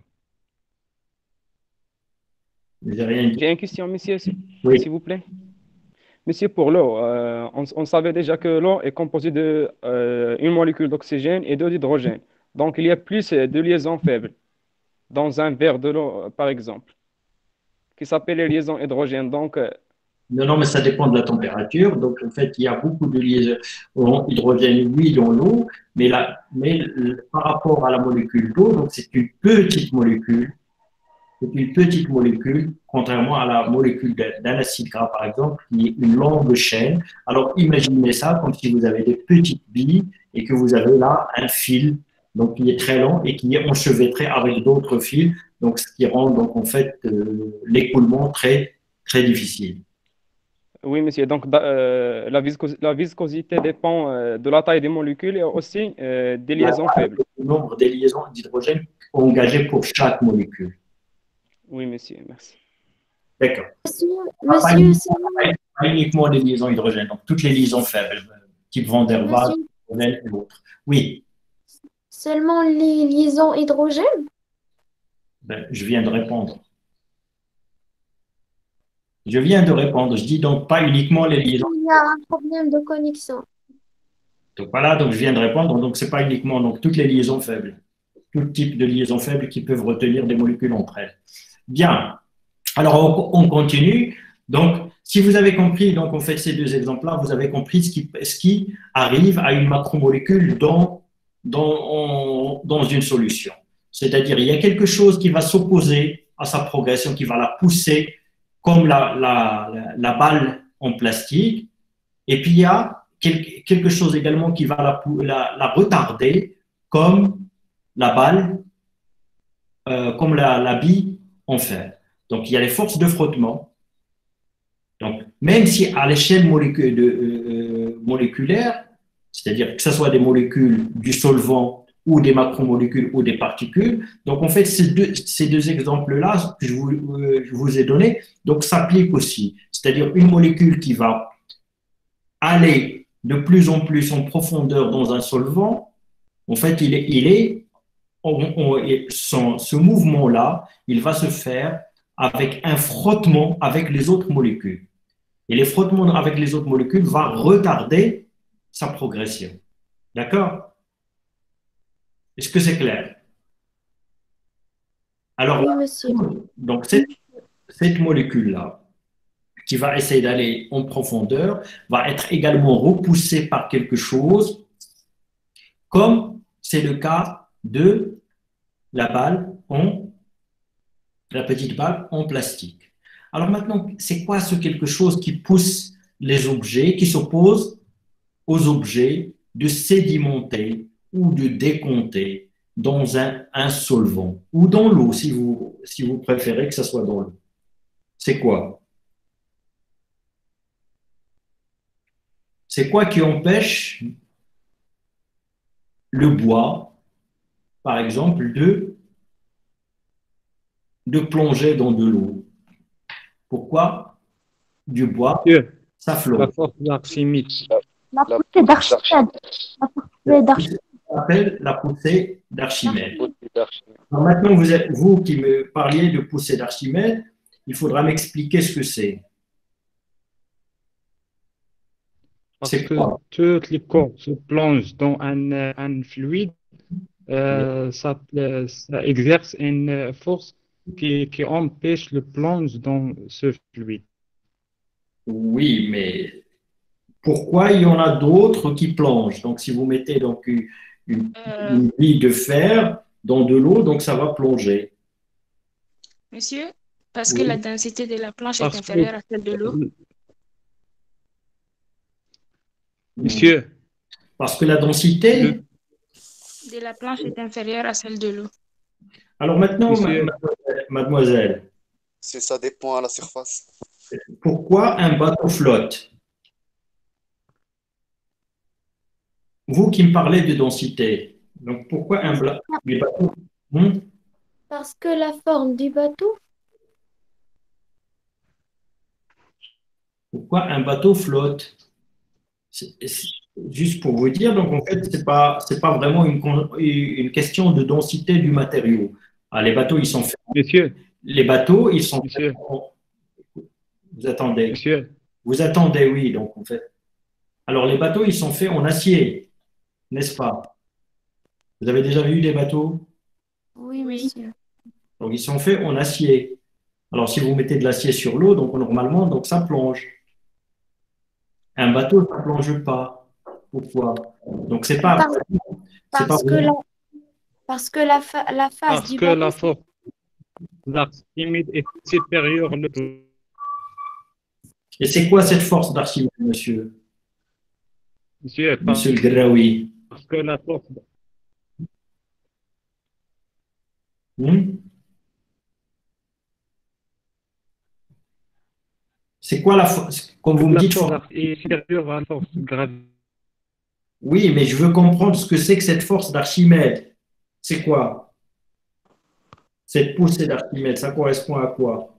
J'ai rien dit. J'ai une question, monsieur, Oui. s'il vous plaît. Monsieur, pour l'eau, on savait déjà que l'eau est composée de une molécule d'oxygène et deux d'hydrogène. Donc, il y a plus de liaisons faibles dans un verre de l'eau, par exemple, qui s'appelle les liaisons hydrogènes. Donc, Non, mais ça dépend de la température. Donc, en fait, il y a beaucoup de liaisons hydrogène, oui, dans l'eau, mais par rapport à la molécule d'eau, donc c'est une petite molécule. C'est une petite molécule, contrairement à la molécule d'un acide gras, par exemple, qui est une longue chaîne. Alors, imaginez ça comme si vous avez des petites billes et que vous avez là un fil, donc qui est très long et qui est enchevêtré avec d'autres fils, donc ce qui rend donc en fait l'écoulement très très difficile. oui, monsieur. Donc, la viscosité dépend de la taille des molécules et aussi des liaisons faibles. Le nombre des liaisons d'hydrogène engagées pour chaque molécule. Oui, monsieur, merci. D'accord. Monsieur, Pas uniquement les liaisons hydrogène, donc toutes les liaisons faibles, type Van der Waals, et autres. Oui, seulement les liaisons hydrogène? je viens de répondre. Je viens de répondre. Je dis donc pas uniquement les liaisons. Il y a un problème de connexion. Donc voilà, donc je viens de répondre. Donc c'est pas uniquement donc toutes les liaisons faibles, tout type de liaisons faibles qui peuvent retenir des molécules entre elles. Bien. Alors on continue. Donc si vous avez compris, donc on fait ces deux exemples-là, vous avez compris ce qui arrive à une macromolécule dans une solution. C'est-à-dire il y a quelque chose qui va s'opposer à sa progression, qui va la pousser comme la balle en plastique, et puis il y a quelque chose également qui va la retarder comme la balle, comme la bille en fer. Donc, il y a les forces de frottement. Donc, même si à l'échelle moléculaire, c'est-à-dire que ce soit des molécules du solvant ou des macromolécules ou des particules, donc en fait, ces deux exemples-là que je vous ai donnés, donc s'appliquent aussi. C'est-à-dire une molécule qui va aller de plus en plus en profondeur dans un solvant, en fait, ce mouvement-là, il va se faire avec un frottement avec les autres molécules. Et les frottements avec les autres molécules vont retarder sa progression. D'accord? Est-ce que c'est clair? Alors, Oui, monsieur. donc cette molécule-là, qui va essayer d'aller en profondeur, va être également repoussée par quelque chose, comme c'est le cas de la petite balle en plastique. Alors maintenant, c'est quoi ce quelque chose qui pousse les objets, qui s'oppose aux objets de sédimenter ou de décompter dans un solvant ou dans l'eau, si vous préférez que ce soit dans l'eau? C'est quoi? C'est quoi qui empêche le bois, par exemple, de plonger dans de l'eau? Pourquoi du bois, Monsieur, ça la flotte? force d'Archimède. La poussée d'Archimède. La poussée d'Archimède. Ça s'appelle la poussée d'Archimède. Alors maintenant, vous qui me parliez de poussée d'Archimède, il faudra m'expliquer ce que c'est. Parce C'est que quoi? toutes les corps se plongent dans un fluide, ça exerce une force qui empêche le plonge dans ce fluide. Oui, mais pourquoi il y en a d'autres qui plongent? Donc, si vous mettez donc une bille de fer dans de l'eau, donc ça va plonger. Monsieur, parce que Oui. la densité de la planche est Parce que, inférieure à celle de l'eau. monsieur, Parce que la densité. De la planche est inférieure à celle de l'eau. Alors maintenant, monsieur, mademoiselle, Ça dépend à la surface. pourquoi un bateau flotte? Vous qui me parlez de densité, donc pourquoi un bateau? Parce que la forme du bateau, Pourquoi un bateau flotte? Juste pour vous dire, donc en fait, c'est pas vraiment une question de densité du matériau. Ah, les bateaux, ils sont faits. monsieur, Les bateaux, ils sont monsieur, faits. Vous attendez. monsieur, Vous attendez, oui. Donc en fait. Alors les bateaux, ils sont faits en acier, n'est-ce pas? Vous avez déjà vu des bateaux? oui, monsieur. Donc ils sont faits en acier. Alors si vous mettez de l'acier sur l'eau, donc normalement, donc ça plonge. Un bateau, ça ne plonge pas. Pourquoi? Donc c'est pas. Parce que la face parce du que la bateau, force d'Archimède est supérieure au Et c'est quoi cette force d'Archimède, monsieur? monsieur, Monsieur le Graoui. parce que la force C'est quoi la force? Quand vous me dites force est supérieure à la force gravitaire. Oui, mais je veux comprendre ce que c'est que cette force d'Archimède. C'est quoi? Cette poussée d'Archimède, ça correspond à quoi?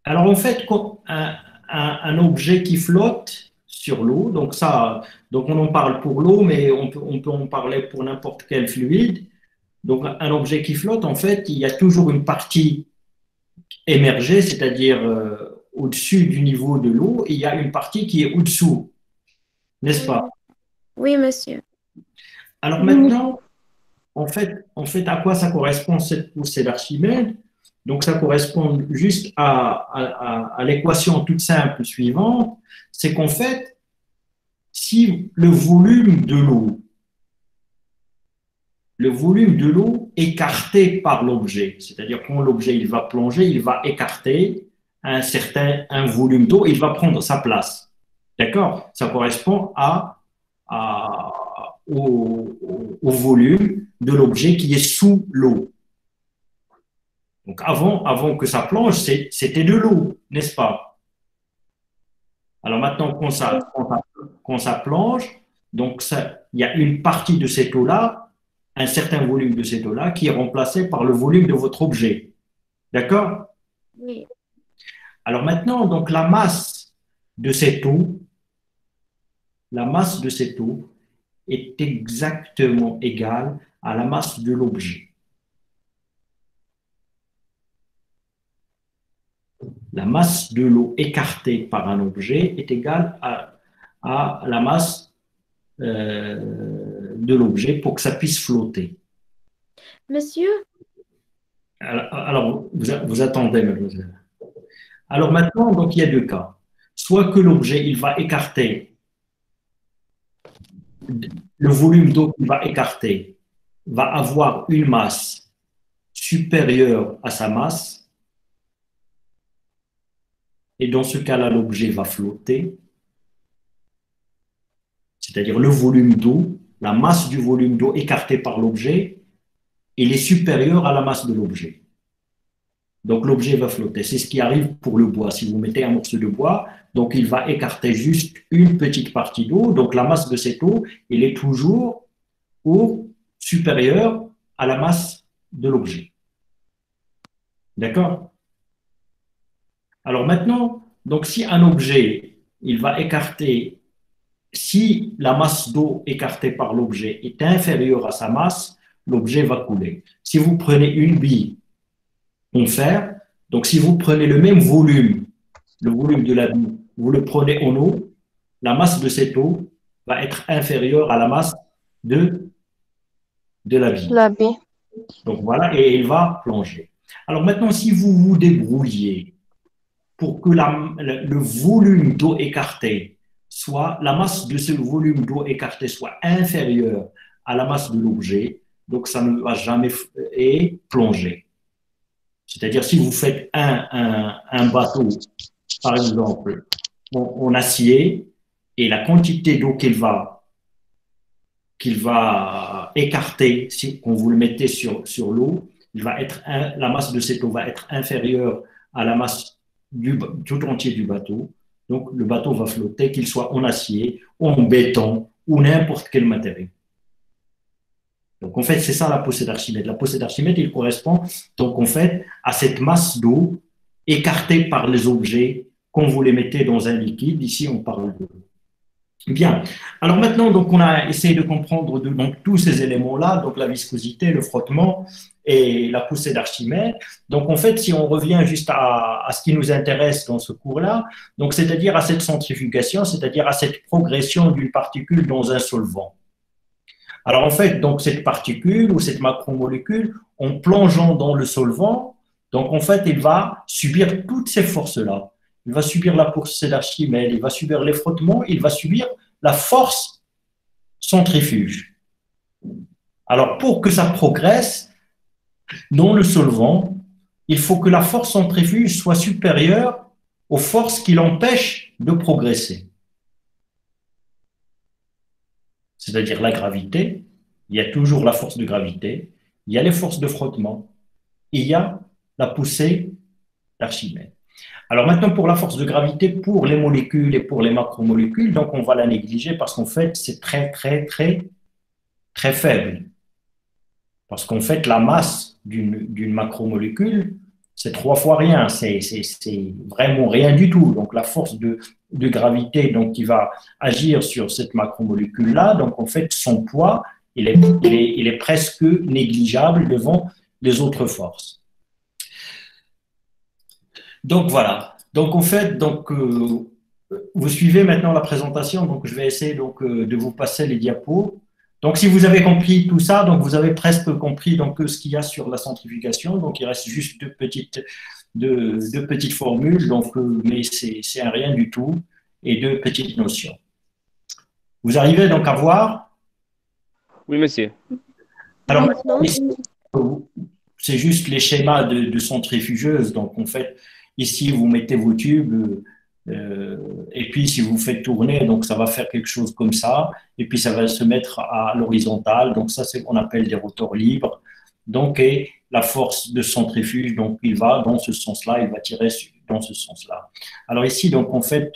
Alors en fait, un objet qui flotte sur l'eau, donc on en parle pour l'eau, mais on peut en parler pour n'importe quel fluide. Donc un objet qui flotte, en fait, il y a toujours une partie émergée, c'est-à-dire au-dessus du niveau de l'eau, et il y a une partie qui est au-dessous, n'est-ce pas? oui, monsieur. Alors maintenant, en fait, à quoi ça correspond cette poussée d'Archimède? Donc, ça correspond juste à l'équation toute simple suivante, c'est qu'en fait, si le volume de l'eau, le volume de l'eau écarté par l'objet. C'est-à-dire quand l'objet il va plonger, il va écarter un volume d'eau, il va prendre sa place. D'accord? Ça correspond au volume de l'objet qui est sous l'eau. Donc avant que ça plonge, c'était de l'eau, n'est-ce pas? Alors maintenant, quand ça plonge, donc il y a une partie de cette eau-là, un certain volume de cette eau-là, qui est remplacé par le volume de votre objet. D'accord? Oui. Alors maintenant, donc la masse de cette eau est exactement égale à la masse de l'objet. La masse de l'eau écartée par un objet est égale à la masse de l'objet pour que ça puisse flotter. Monsieur, Alors vous attendez, mademoiselle. Alors maintenant, donc il y a deux cas. Soit que l'objet, il va écarter, le volume d'eau qu'il va écarter va avoir une masse supérieure à sa masse, et dans ce cas-là, l'objet va flotter, c'est-à-dire le volume d'eau, la masse du volume d'eau écarté par l'objet, il est supérieur à la masse de l'objet. Donc l'objet va flotter. C'est ce qui arrive pour le bois. Si vous mettez un morceau de bois, donc il va écarter juste une petite partie d'eau. Donc la masse de cette eau, elle est toujours supérieure à la masse de l'objet. D'accord? Alors maintenant, donc si un objet, il va écarter, si la masse d'eau écartée par l'objet est inférieure à sa masse, l'objet va couler. Si vous prenez une bille en fer, donc si vous prenez le même volume, le volume de la bille, vous le prenez en eau, la masse de cette eau va être inférieure à la masse de la bille. Donc voilà, et elle va plonger. Alors maintenant, si vous vous débrouillez pour que le volume d'eau écarté soit, la masse de ce volume d'eau écarté soit inférieure à la masse de l'objet, donc ça ne va jamais plonger. C'est-à-dire, si vous faites un bateau, par exemple, en acier, et la quantité d'eau qu'il va écarter, quand vous le mettez sur l'eau, la masse de cette eau va être inférieure à la masse tout entier du bateau. Donc, le bateau va flotter, qu'il soit en acier, en béton ou n'importe quel matériau. Donc, en fait, c'est ça la poussée d'Archimède. La poussée d'Archimède, il correspond donc en fait à cette masse d'eau écartée par les objets quand vous les mettez dans un liquide. Ici, on parle de l'eau. Bien. Alors maintenant, donc, on a essayé de comprendre donc, tous ces éléments-là, donc la viscosité, le frottement et la poussée d'Archimède. Donc, en fait, si on revient juste à ce qui nous intéresse dans ce cours-là, donc c'est-à-dire à cette centrifugation, c'est-à-dire à cette progression d'une particule dans un solvant. Alors, en fait, donc, cette particule ou cette macromolécule, en plongeant dans le solvant, donc, en fait, il va subir toutes ces forces-là. Il va subir la poussée d'Archimède, il va subir les frottements, il va subir la force centrifuge. Alors, pour que ça progresse dans le solvant, il faut que la force centrifuge soit supérieure aux forces qui l'empêchent de progresser. C'est-à-dire la gravité, il y a toujours la force de gravité, il y a les forces de frottement, il y a la poussée d'Archimède. Alors maintenant, pour la force de gravité, pour les molécules et pour les macromolécules, donc on va la négliger parce qu'en fait, c'est très faible. Parce qu'en fait, la masse d'une macromolécule, c'est 3 fois rien, c'est vraiment rien du tout. Donc la force de gravité donc, qui va agir sur cette macromolécule-là, donc en fait, son poids, il est presque négligeable devant les autres forces. Donc voilà. Donc en fait, donc, vous suivez maintenant la présentation. Donc je vais essayer donc, de vous passer les diapos. Donc si vous avez compris tout ça, donc vous avez presque compris donc, ce qu'il y a sur la centrifugation. Donc il reste juste deux petites formules, donc, mais c'est un rien du tout, et 2 petites notions. Vous arrivez donc à voir? Oui, monsieur. Alors, maintenant, ici, c'est juste les schémas de centrifugeuse. Donc, en fait, ici, vous mettez vos tubes, et puis si vous faites tourner, donc ça va faire quelque chose comme ça, et puis ça va se mettre à l'horizontale. Donc, ça, c'est ce qu'on appelle des rotors libres. Donc, et la force de centrifuge, donc, il va dans ce sens-là, il va tirer dans ce sens-là. Alors, ici, donc, en fait,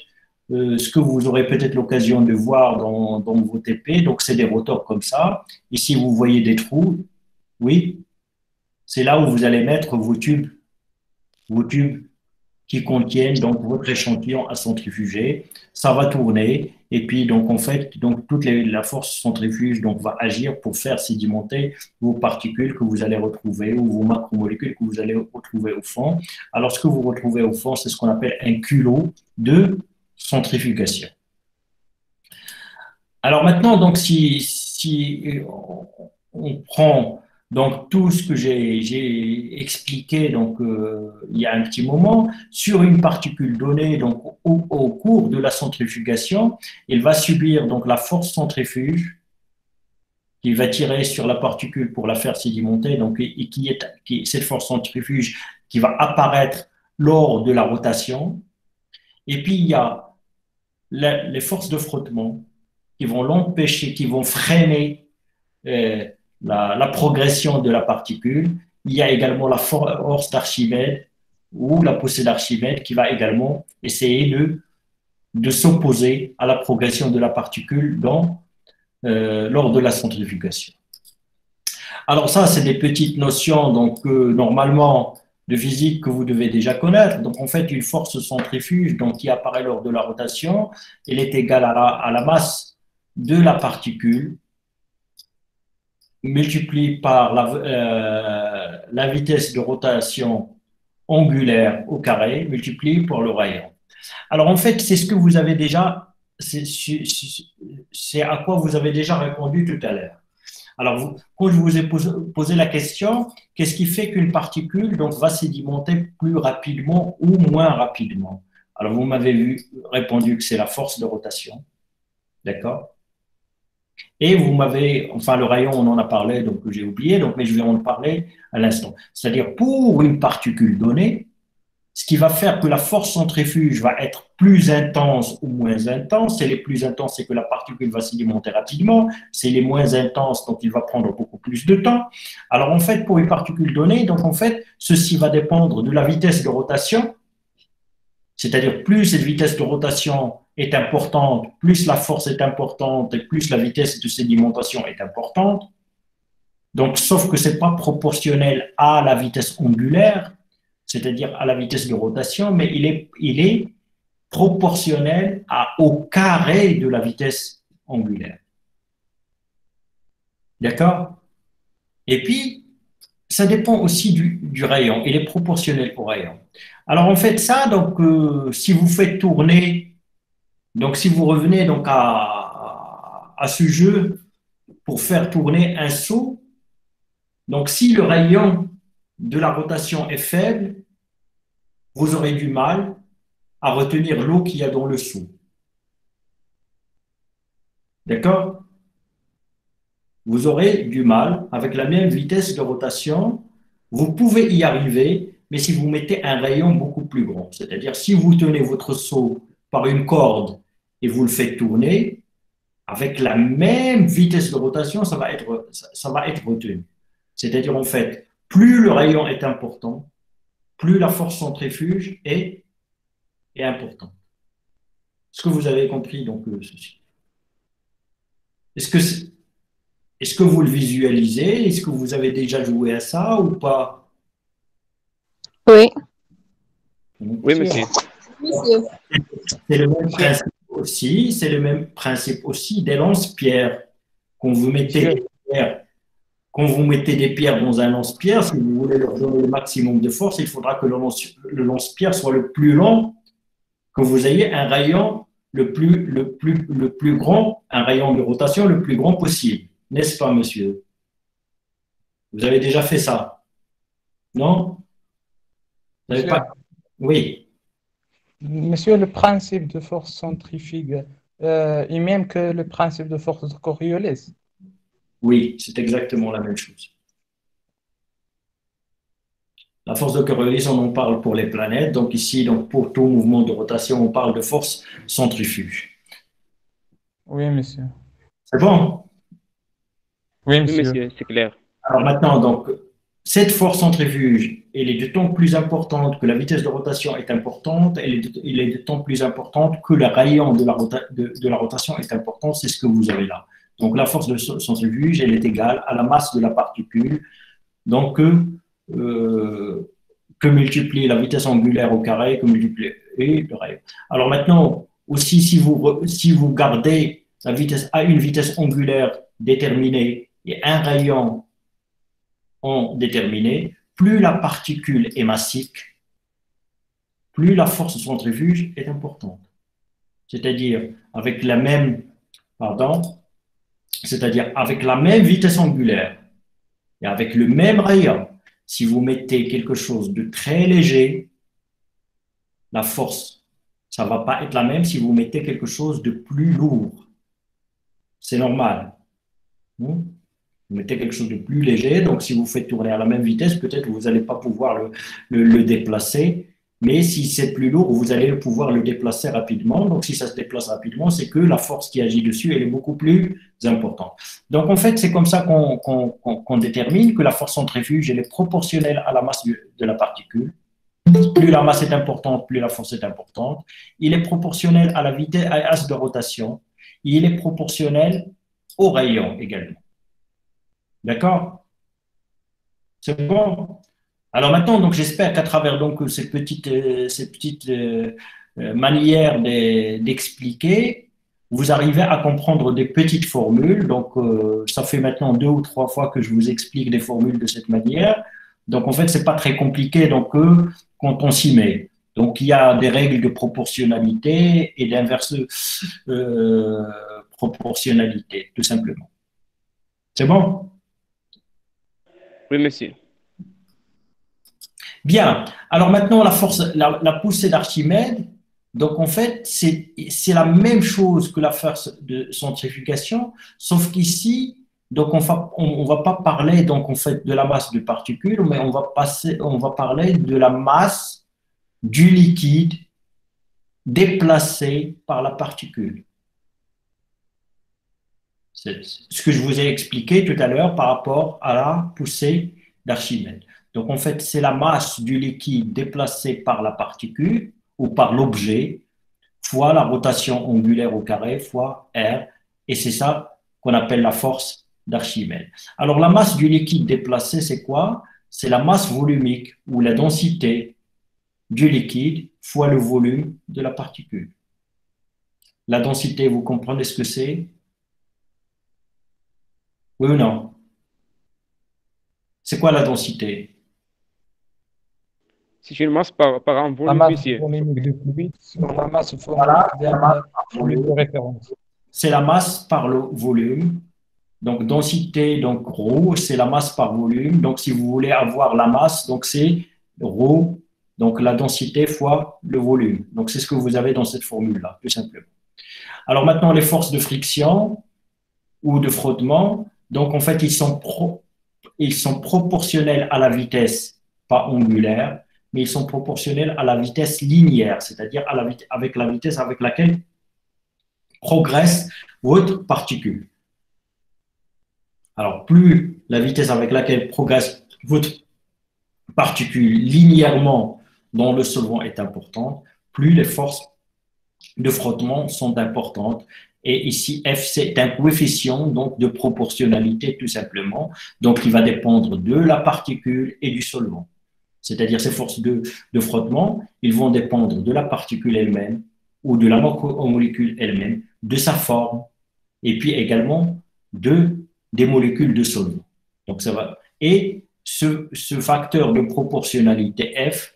ce que vous aurez peut-être l'occasion de voir dans vos TP, donc, c'est des rotors comme ça. Ici, vous voyez des trous. Oui. C'est là où vous allez mettre vos tubes qui contiennent donc votre échantillon à centrifuger. Ça va tourner et puis donc en fait donc la force centrifuge donc va agir pour faire sédimenter vos particules que vous allez retrouver ou vos macromolécules que vous allez retrouver au fond. Alors ce que vous retrouvez au fond, c'est ce qu'on appelle un culot de centrifugation. Alors maintenant donc si on prend donc, tout ce que j'ai expliqué donc, il y a un petit moment, sur une particule donnée, donc, au cours de la centrifugation, il va subir donc, la force centrifuge qui va tirer sur la particule pour la faire sédimenter, donc, cette force centrifuge qui va apparaître lors de la rotation. Et puis, il y a les forces de frottement qui vont l'empêcher, qui vont freiner la progression de la particule. Il y a également la force d'Archimède ou la poussée d'Archimède qui va également essayer de s'opposer à la progression de la particule lors de la centrifugation. Alors ça, c'est des petites notions donc normalement de physique que vous devez déjà connaître. Donc en fait, une force centrifuge donc, qui apparaît lors de la rotation, elle est égale à la masse de la particule multiplié par la vitesse de rotation angulaire au carré, multiplié par le rayon. Alors en fait, c'est ce que vous avez déjà, c'est à quoi vous avez déjà répondu tout à l'heure. Alors, quand je vous ai posé la question, qu'est-ce qui fait qu'une particule donc, va sédimenter plus rapidement ou moins rapidement? Alors, vous m'avez répondu que c'est la force de rotation, d'accord? Et vous m'avez, enfin le rayon, on en a parlé, donc j'ai oublié, donc, mais je vais en parler à l'instant. C'est-à-dire pour une particule donnée, ce qui va faire que la force centrifuge va être plus intense ou moins intense. C'est les plus intenses, c'est que la particule va sédimenter rapidement. C'est les moins intenses, donc il va prendre beaucoup plus de temps. Alors en fait, pour une particule donnée, donc en fait, ceci va dépendre de la vitesse de rotation. C'est-à-dire plus cette vitesse de rotation est importante, plus la force est importante et plus la vitesse de sédimentation est importante. Donc, sauf que ce n'est pas proportionnel à la vitesse angulaire, c'est-à-dire à la vitesse de rotation, mais il est proportionnel au carré de la vitesse angulaire. D'accord? Et puis, ça dépend aussi du rayon. Il est proportionnel au rayon. Alors, en fait, ça, donc, si vous faites tourner, donc, si vous revenez donc à ce jeu pour faire tourner un seau, donc, si le rayon de la rotation est faible, vous aurez du mal à retenir l'eau qu'il y a dans le seau. D'accord? Vous aurez du mal avec la même vitesse de rotation. Vous pouvez y arriver, mais si vous mettez un rayon beaucoup plus grand, c'est-à-dire si vous tenez votre seau par une corde et vous le faites tourner, avec la même vitesse de rotation, ça va être retenu. C'est-à-dire, en fait, plus le rayon est important, plus la force centrifuge est importante. Est-ce que vous avez compris donc ceci? Est-ce que vous le visualisez? Est-ce que vous avez déjà joué à ça ou pas? Oui. Oui, monsieur. C'est le même principe aussi. C'est le même principe aussi des lance-pierres. Quand vous mettez des pierres dans un lance-pierre, si vous voulez leur donner le maximum de force, il faudra que le lance-pierre soit le plus long, que vous ayez un rayon le plus grand, un rayon de rotation le plus grand possible. N'est-ce pas, monsieur? Vous avez déjà fait ça? Non? Vous n'avez pas... Oui. Monsieur, le principe de force centrifuge est même que le principe de force de Coriolis. Oui, c'est exactement la même chose. La force de corrélation, on parle pour les planètes. Donc ici, donc pour tout mouvement de rotation, on parle de force centrifuge. Oui, monsieur. C'est bon? Oui, Oui, monsieur. monsieur, c'est clair. Alors maintenant, donc, cette force centrifuge, elle est d'autant plus importante que la vitesse de rotation est importante, elle est d'autant plus importante que le rayon de la rotation est important, c'est ce que vous avez là. Donc la force de centrifuge, elle est égale à la masse de la particule, donc que multiplier la vitesse angulaire au carré, que multiplier le rayon. Alors maintenant, aussi, si vous gardez la vitesse à une vitesse angulaire déterminée et un rayon déterminé, plus la particule est massique, plus la force centrifuge est importante. C'est-à-dire avec la même, c'est-à-dire avec la même vitesse angulaire et avec le même rayon, si vous mettez quelque chose de très léger, la force, ça ne va pas être la même si vous mettez quelque chose de plus lourd. C'est normal. Vous mettez quelque chose de plus léger, donc si vous faites tourner à la même vitesse, peut-être vous n'allez pas pouvoir le déplacer, mais si c'est plus lourd, vous allez pouvoir le déplacer rapidement. Donc si ça se déplace rapidement, c'est que la force qui agit dessus, elle est beaucoup plus importante. Donc en fait, c'est comme ça qu'on détermine que la force centrifuge, elle est proportionnelle à la masse de la particule. Plus la masse est importante, plus la force est importante. Il est proportionnel à la vitesse, à l'axe de rotation. Il est proportionnel au rayon également. D'accord? C'est bon? Alors maintenant, donc j'espère qu'à travers donc ces petites manières d'expliquer, vous arrivez à comprendre des petites formules. Donc ça fait maintenant 2 ou 3 fois que je vous explique des formules de cette manière. Donc en fait, c'est pas très compliqué donc quand on s'y met. Donc il y a des règles de proportionnalité et d'inverse proportionnalité, tout simplement. C'est bon? Oui, monsieur. Bien. Alors maintenant, la force, la poussée d'Archimède, donc en fait, c'est la même chose que la force de centrifugation, sauf qu'ici, donc on va pas parler donc en fait de la masse de particules, mais on va parler de la masse du liquide déplacé par la particule. C'est ce que je vous ai expliqué tout à l'heure par rapport à la poussée d'Archimède. Donc, en fait, c'est la masse du liquide déplacée par la particule ou par l'objet fois la rotation angulaire au carré fois R. Et c'est ça qu'on appelle la force d'Archimède. Alors, la masse du liquide déplacé, c'est quoi? C'est la masse volumique ou la densité du liquide fois le volume de la particule. La densité, vous comprenez ce que c'est? Oui ou non? C'est quoi la densité? C'est une masse par un La volume, masse monsieur. volumique du fluide sur la masse volumique d'un fluide de référence. C'est la masse par le volume. Donc, densité, donc ρ, c'est la masse par volume. Donc, si vous voulez avoir la masse, donc c'est ρ, donc la densité fois le volume. Donc, c'est ce que vous avez dans cette formule-là, tout simplement. Alors maintenant, les forces de friction ou de frottement, donc en fait, ils sont proportionnels à la vitesse, pas angulaire, mais ils sont proportionnels à la vitesse linéaire, c'est-à-dire avec la vitesse avec laquelle progresse votre particule. Alors, plus la vitesse avec laquelle progresse votre particule linéairement dans le solvant est importante, plus les forces de frottement sont importantes. Et ici, F, c'est un coefficient donc, de proportionnalité tout simplement. Donc, il va dépendre de la particule et du solvant. C'est-à-dire ces forces de frottement, ils vont dépendre de la particule elle-même ou de la molécule elle-même, de sa forme, et puis également des molécules de solvant. Donc, ça va. Et ce facteur de proportionnalité F,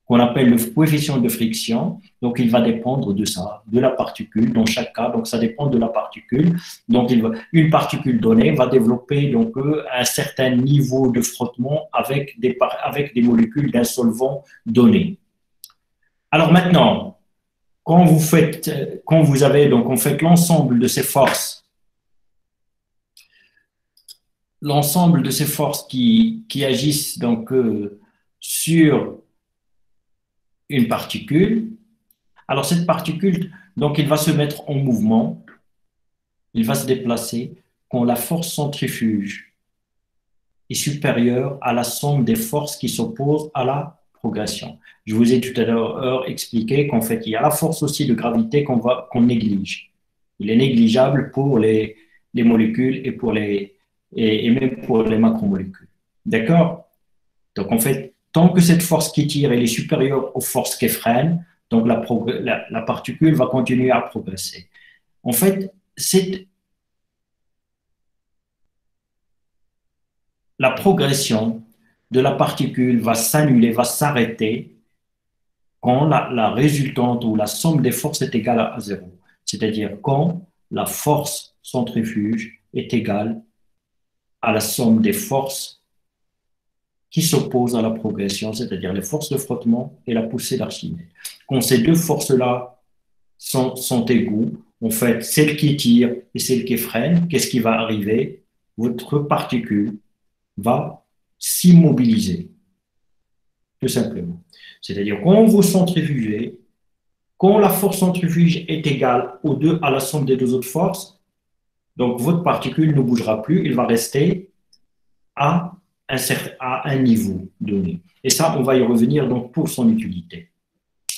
qu'on appelle le coefficient de friction, donc il va dépendre de ça, de la particule dans chaque cas, donc ça dépend de la particule. Donc une particule donnée va développer donc un certain niveau de frottement avec des molécules d'un solvant donné. Alors maintenant, quand vous avez donc en fait l'ensemble de ces forces l'ensemble de ces forces qui agissent donc sur une particule. Alors cette particule, donc il va se mettre en mouvement, il va se déplacer quand la force centrifuge est supérieure à la somme des forces qui s'opposent à la progression. Je vous ai tout à l'heure expliqué qu'en fait, il y a la force aussi de gravité qu'on néglige. Il est négligeable pour les molécules et même pour les macromolécules. D'accord? Donc en fait, tant que cette force qui tire elle est supérieure aux forces qui freinent, donc la particule va continuer à progresser. En fait, la progression de la particule va s'annuler, va s'arrêter quand la résultante ou la somme des forces est égale à 0. C'est-à-dire quand la force centrifuge est égale à la somme des forces qui s'opposent à la progression, c'est-à-dire les forces de frottement et la poussée d'Archimède. Quand ces deux forces-là sont égaux, en fait, celle qui tire et celle qui freine, qu'est-ce qui va arriver? Votre particule va s'immobiliser, tout simplement. C'est-à-dire, quand vous centrifugez, quand la force centrifuge est égale à la somme des deux autres forces, donc votre particule ne bougera plus, il va rester à un niveau donné. Et ça, on va y revenir donc pour son utilité.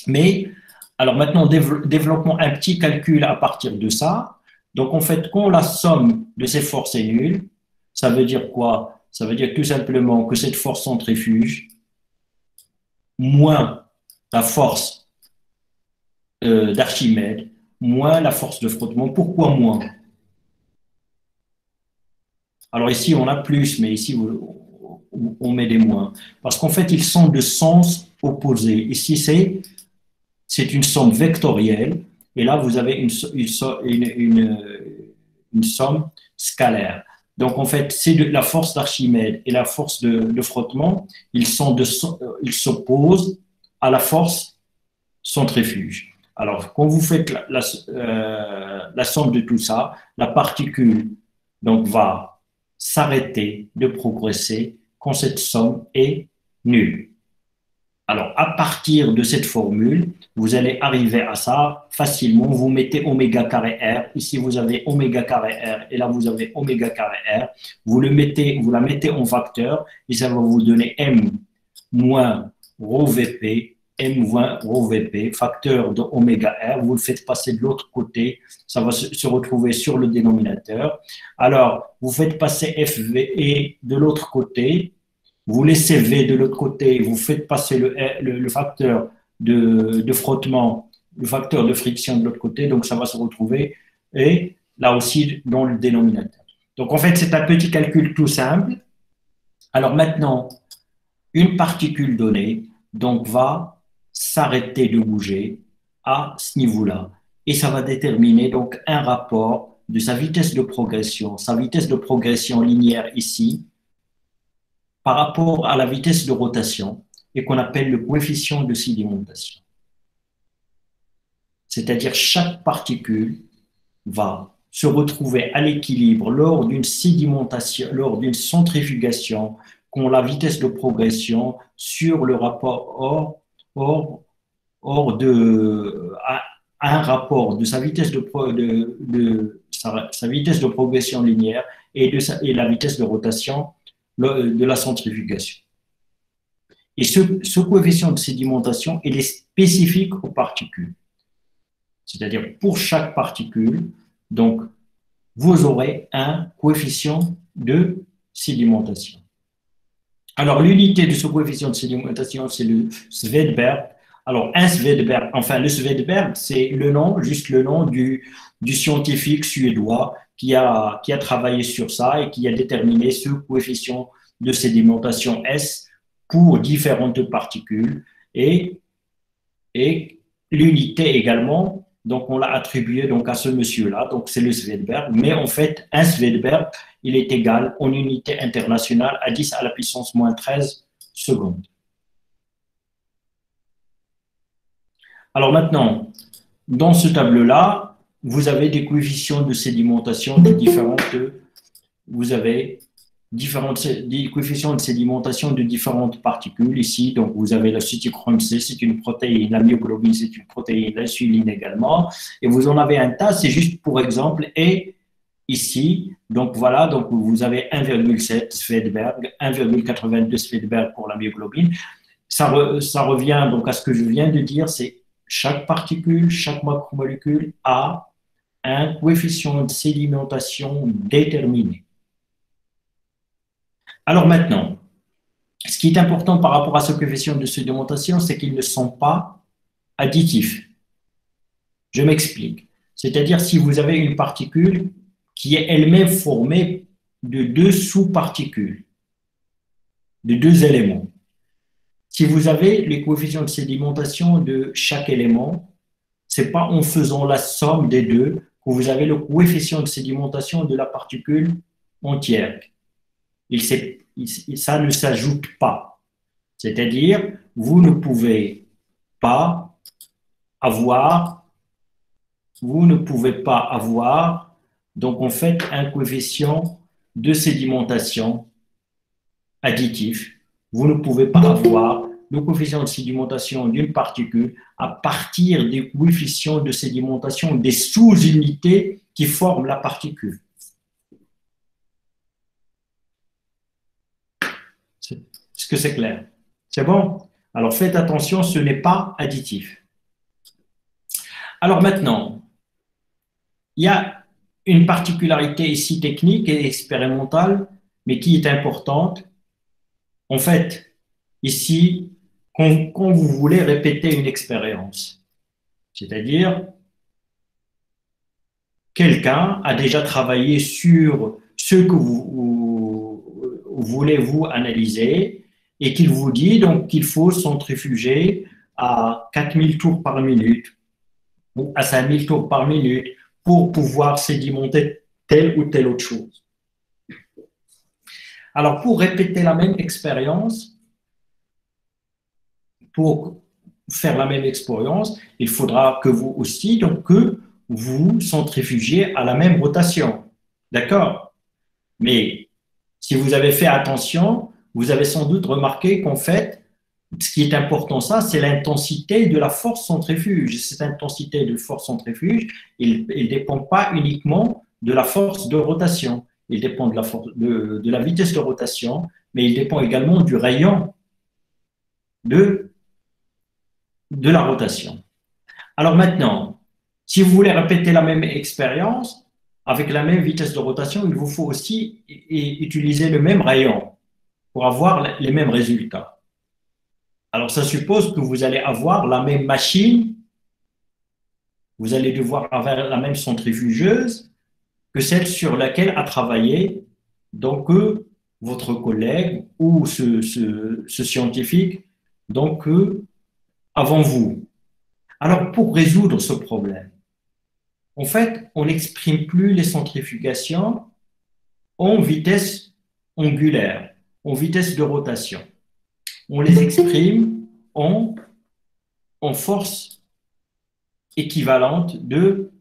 Mais, alors maintenant, développons un petit calcul à partir de ça. Donc, en fait, quand la somme de ces forces est nulle, ça veut dire quoi? Ça veut dire tout simplement que cette force centrifuge, moins la force d'Archimède, moins la force de frottement. Pourquoi moins? Alors ici, on a plus, mais ici, on met des moins. Parce qu'en fait, ils sont de sens opposés. Ici, c'est une somme vectorielle, et là, vous avez une somme scalaire. Donc, en fait, c'est la force d'Archimède et la force de frottement, ils s'opposent à la force centrifuge. Alors, quand vous faites la somme de tout ça, la particule donc, va s'arrêter de progresser quand cette somme est nulle. Alors, à partir de cette formule, vous allez arriver à ça facilement. Vous mettez oméga carré R. Ici, vous avez oméga carré R. Et là, vous avez oméga carré R. Vous la mettez en facteur. Et ça va vous donner M moins rho Vp, M moins rho Vp, facteur de oméga R. Vous le faites passer de l'autre côté. Ça va se retrouver sur le dénominateur. Alors, vous faites passer Fv de l'autre côté. Vous laissez V de l'autre côté, vous faites passer le facteur de frottement, le facteur de friction de l'autre côté, donc ça va se retrouver, et là aussi dans le dénominateur. Donc en fait, c'est un petit calcul tout simple. Alors maintenant, une particule donnée donc, va s'arrêter de bouger à ce niveau-là, et ça va déterminer donc un rapport de sa vitesse de progression linéaire ici, par rapport à la vitesse de rotation et qu'on appelle le coefficient de sédimentation. C'est-à-dire chaque particule va se retrouver à l'équilibre lors d'une sédimentation, lors d'une centrifugation, quand la vitesse de progression sur le rapport un rapport de sa vitesse sa vitesse de progression linéaire et la vitesse de rotation de la centrifugation. Et ce coefficient de sédimentation, il est spécifique aux particules. C'est-à-dire, pour chaque particule, donc, vous aurez un coefficient de sédimentation. Alors, l'unité de ce coefficient de sédimentation, c'est le Svedberg. Alors, le Svedberg, c'est le nom, juste le nom du scientifique suédois qui a travaillé sur ça et qui a déterminé ce coefficient de sédimentation S pour différentes particules. Et l'unité également, donc on l'a attribué donc à ce monsieur-là, donc c'est le Svedberg. Mais en fait, un Svedberg, il est égal en unité internationale à 10 à la puissance moins 13 secondes. Alors maintenant, dans ce tableau-là, vous avez des coefficients de sédimentation de différentes. Vous avez des coefficients de sédimentation de différentes particules. Ici, donc, vous avez le cytochrome C, c'est une protéine, la myoglobine, c'est une protéine, l'insuline également. Et vous en avez un tas, c'est juste pour exemple, et ici, donc voilà, donc vous avez 1,7 Svedberg, 1,82 Svedberg pour la myoglobine. Ça revient donc à ce que je viens de dire, c'est chaque particule, chaque macromolécule a un coefficient de sédimentation déterminé. Alors maintenant, ce qui est important par rapport à ce coefficient de sédimentation, c'est qu'ils ne sont pas additifs. Je m'explique. C'est-à-dire si vous avez une particule qui est elle-même formée de deux sous-particules, de deux éléments. Si vous avez les coefficients de sédimentation de chaque élément, ce n'est pas en faisant la somme des deux que vous avez le coefficient de sédimentation de la particule entière. Ça ne s'ajoute pas. C'est-à-dire, vous ne pouvez pas avoir, donc en fait, un coefficient de sédimentation additif. Vous ne pouvez pas avoir le coefficient de sédimentation d'une particule à partir des coefficients de sédimentation des sous-unités qui forment la particule. Est-ce que c'est clair? C'est bon? Alors faites attention, ce n'est pas additif. Alors maintenant, il y a une particularité ici technique et expérimentale, mais qui est importante. En fait, ici, quand vous voulez répéter une expérience, c'est-à-dire quelqu'un a déjà travaillé sur ce que vous voulez vous analyser et qu'il vous dit donc qu'il faut centrifuger à 4000 tours par minute ou à 5000 tours par minute pour pouvoir sédimenter telle ou telle autre chose. Alors, pour répéter la même expérience, pour faire la même expérience, il faudra que vous aussi, donc que vous centrifugiez à la même rotation. D'accord? Mais si vous avez fait attention, vous avez sans doute remarqué qu'en fait, ce qui est important, ça, c'est l'intensité de la force centrifuge. Cette intensité de force centrifuge, il ne dépend pas uniquement de la force de rotation. Il dépend de la vitesse de rotation, mais il dépend également du rayon de la rotation. Alors maintenant, si vous voulez répéter la même expérience, avec la même vitesse de rotation, il vous faut aussi utiliser le même rayon pour avoir les mêmes résultats. Alors ça suppose que vous allez avoir la même machine, vous allez devoir avoir la même centrifugeuse que celle sur laquelle a travaillé donc votre collègue ou ce scientifique donc avant vous. Alors pour résoudre ce problème, en fait, on n'exprime plus les centrifugations en vitesse angulaire, en vitesse de rotation. On les exprime en force équivalente de...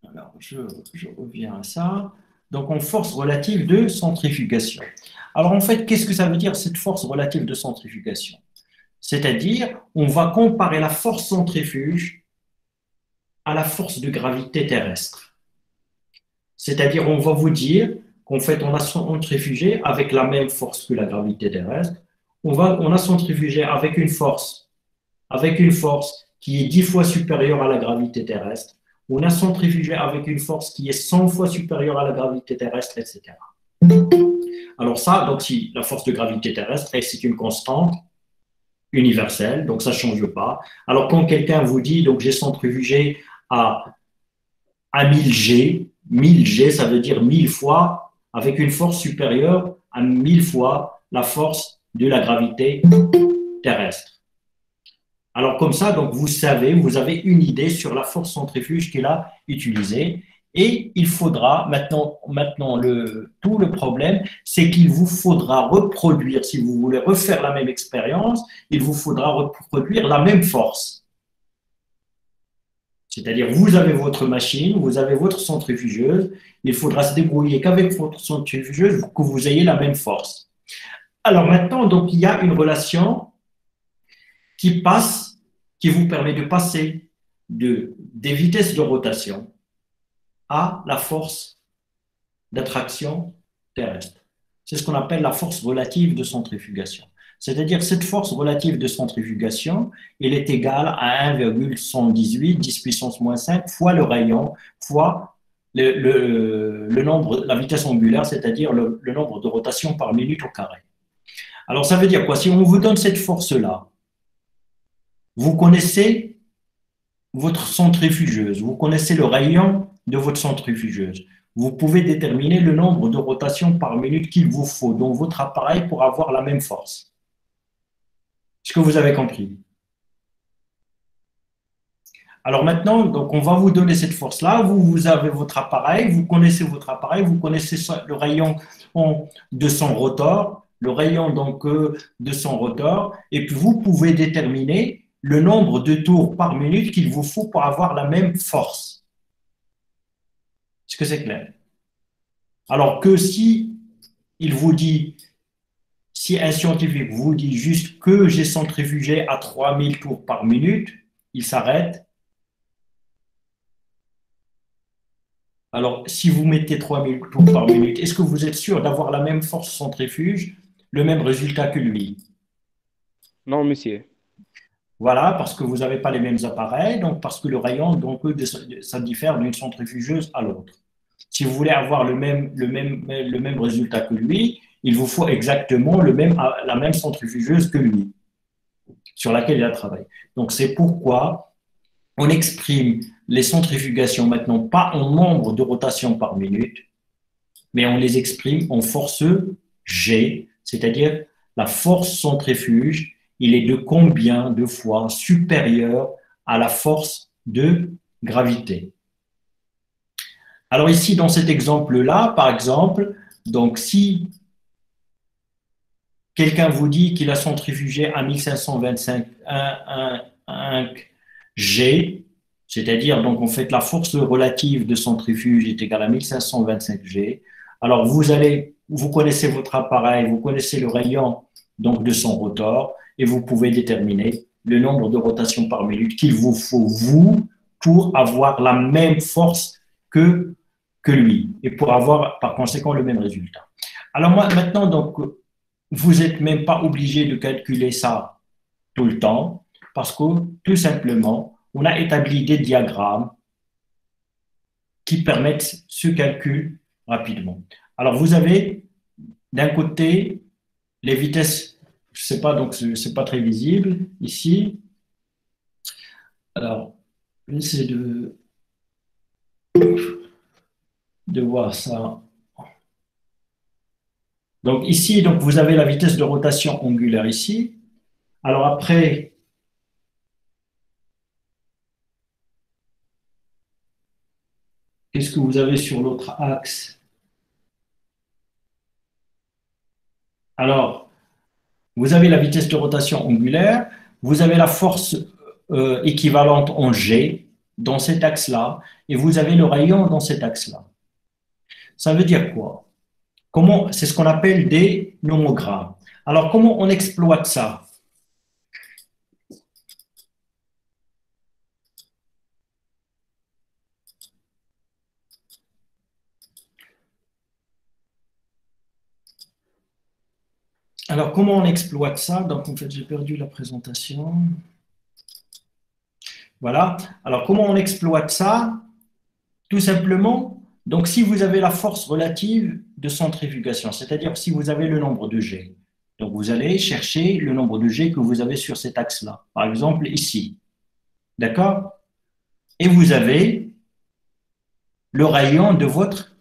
Alors, je reviens à ça. Donc, en force relative de centrifugation. Alors, en fait, qu'est-ce que ça veut dire, cette force relative de centrifugation? C'est-à-dire, on va comparer la force centrifuge à la force de gravité terrestre. C'est-à-dire, on va vous dire qu'en fait, on a centrifugé avec la même force que la gravité terrestre. On a centrifugé avec une force qui est 10 fois supérieure à la gravité terrestre. On a centrifugé avec une force qui est 100 fois supérieure à la gravité terrestre, etc. Alors ça, donc si la force de gravité terrestre, c'est une constante universelle, donc ça ne change pas. Alors quand quelqu'un vous dit, donc j'ai centrifugé à 1000 G, 1000 G, ça veut dire 1000 fois, avec une force supérieure à 1000 fois la force de la gravité terrestre. Alors comme ça, donc vous savez, vous avez une idée sur la force centrifuge qu'il a utilisée. Et il faudra, maintenant tout le problème, c'est qu'il vous faudra reproduire, si vous voulez refaire la même expérience, il vous faudra reproduire la même force. C'est-à-dire, vous avez votre machine, vous avez votre centrifugeuse, il faudra se débrouiller qu'avec votre centrifugeuse, que vous ayez la même force. Alors maintenant, donc, il y a une relation qui vous permet de passer des vitesses de rotation à la force d'attraction terrestre. C'est ce qu'on appelle la force relative de centrifugation. C'est-à-dire cette force relative de centrifugation, elle est égale à 1,118 10 puissance moins 5 fois le rayon, fois le nombre, la vitesse angulaire, c'est-à-dire le nombre de rotations par minute au carré. Alors ça veut dire quoi? Si on vous donne cette force-là, vous connaissez votre centrifugeuse, vous connaissez le rayon de votre centrifugeuse. Vous pouvez déterminer le nombre de rotations par minute qu'il vous faut dans votre appareil pour avoir la même force. Est-ce que vous avez compris? Alors maintenant, donc on va vous donner cette force-là. Vous avez votre appareil, vous connaissez votre appareil, vous connaissez le rayon de son rotor, le rayon donc de son rotor, et puis vous pouvez déterminer le nombre de tours par minute qu'il vous faut pour avoir la même force. Est-ce que c'est clair? Alors que si il vous dit, si un scientifique vous dit juste que j'ai centrifugé à 3000 tours par minute, il s'arrête. Alors, si vous mettez 3000 tours par minute, est-ce que vous êtes sûr d'avoir la même force centrifuge, le même résultat que lui? Non, monsieur. Voilà, parce que vous n'avez pas les mêmes appareils, donc parce que le rayon, donc, ça diffère d'une centrifugeuse à l'autre. Si vous voulez avoir le même résultat que lui, il vous faut exactement la même centrifugeuse que lui, sur laquelle il a travaillé. Donc, c'est pourquoi on exprime les centrifugations maintenant pas en nombre de rotations par minute, mais on les exprime en force G, c'est-à-dire la force centrifuge, il est de combien de fois supérieur à la force de gravité. Alors ici, dans cet exemple-là, par exemple, donc si quelqu'un vous dit qu'il a centrifugé à 1525 G, c'est-à-dire, donc, en fait, la force relative de centrifuge est égale à 1525 G. Alors, vous connaissez votre appareil, vous connaissez le rayon, donc, de son rotor, et vous pouvez déterminer le nombre de rotations par minute qu'il vous faut, vous, pour avoir la même force que lui, et pour avoir, par conséquent, le même résultat. Alors, maintenant, donc, vous n'êtes même pas obligé de calculer ça tout le temps, parce que, tout simplement, on a établi des diagrammes qui permettent ce calcul rapidement. Alors, vous avez d'un côté les vitesses, je ne sais pas, donc ce n'est pas très visible ici. Alors, j'essaie de voir ça. Donc, ici, donc, vous avez la vitesse de rotation angulaire ici. Alors, après, qu'est-ce que vous avez sur l'autre axe? Alors, vous avez la vitesse de rotation angulaire, vous avez la force équivalente en G dans cet axe-là, et vous avez le rayon dans cet axe-là. Ça veut dire quoi? C'est ce qu'on appelle des nomogrammes. Alors, comment on exploite ça? Alors, comment on exploite ça? Donc, en fait, j'ai perdu la présentation. Voilà. Alors, comment on exploite ça? Tout simplement, donc, si vous avez la force relative de centrifugation, c'est-à-dire si vous avez le nombre de G, donc vous allez chercher le nombre de G que vous avez sur cet axe-là. Par exemple, ici. D'accord? Et vous avez le rayon de votre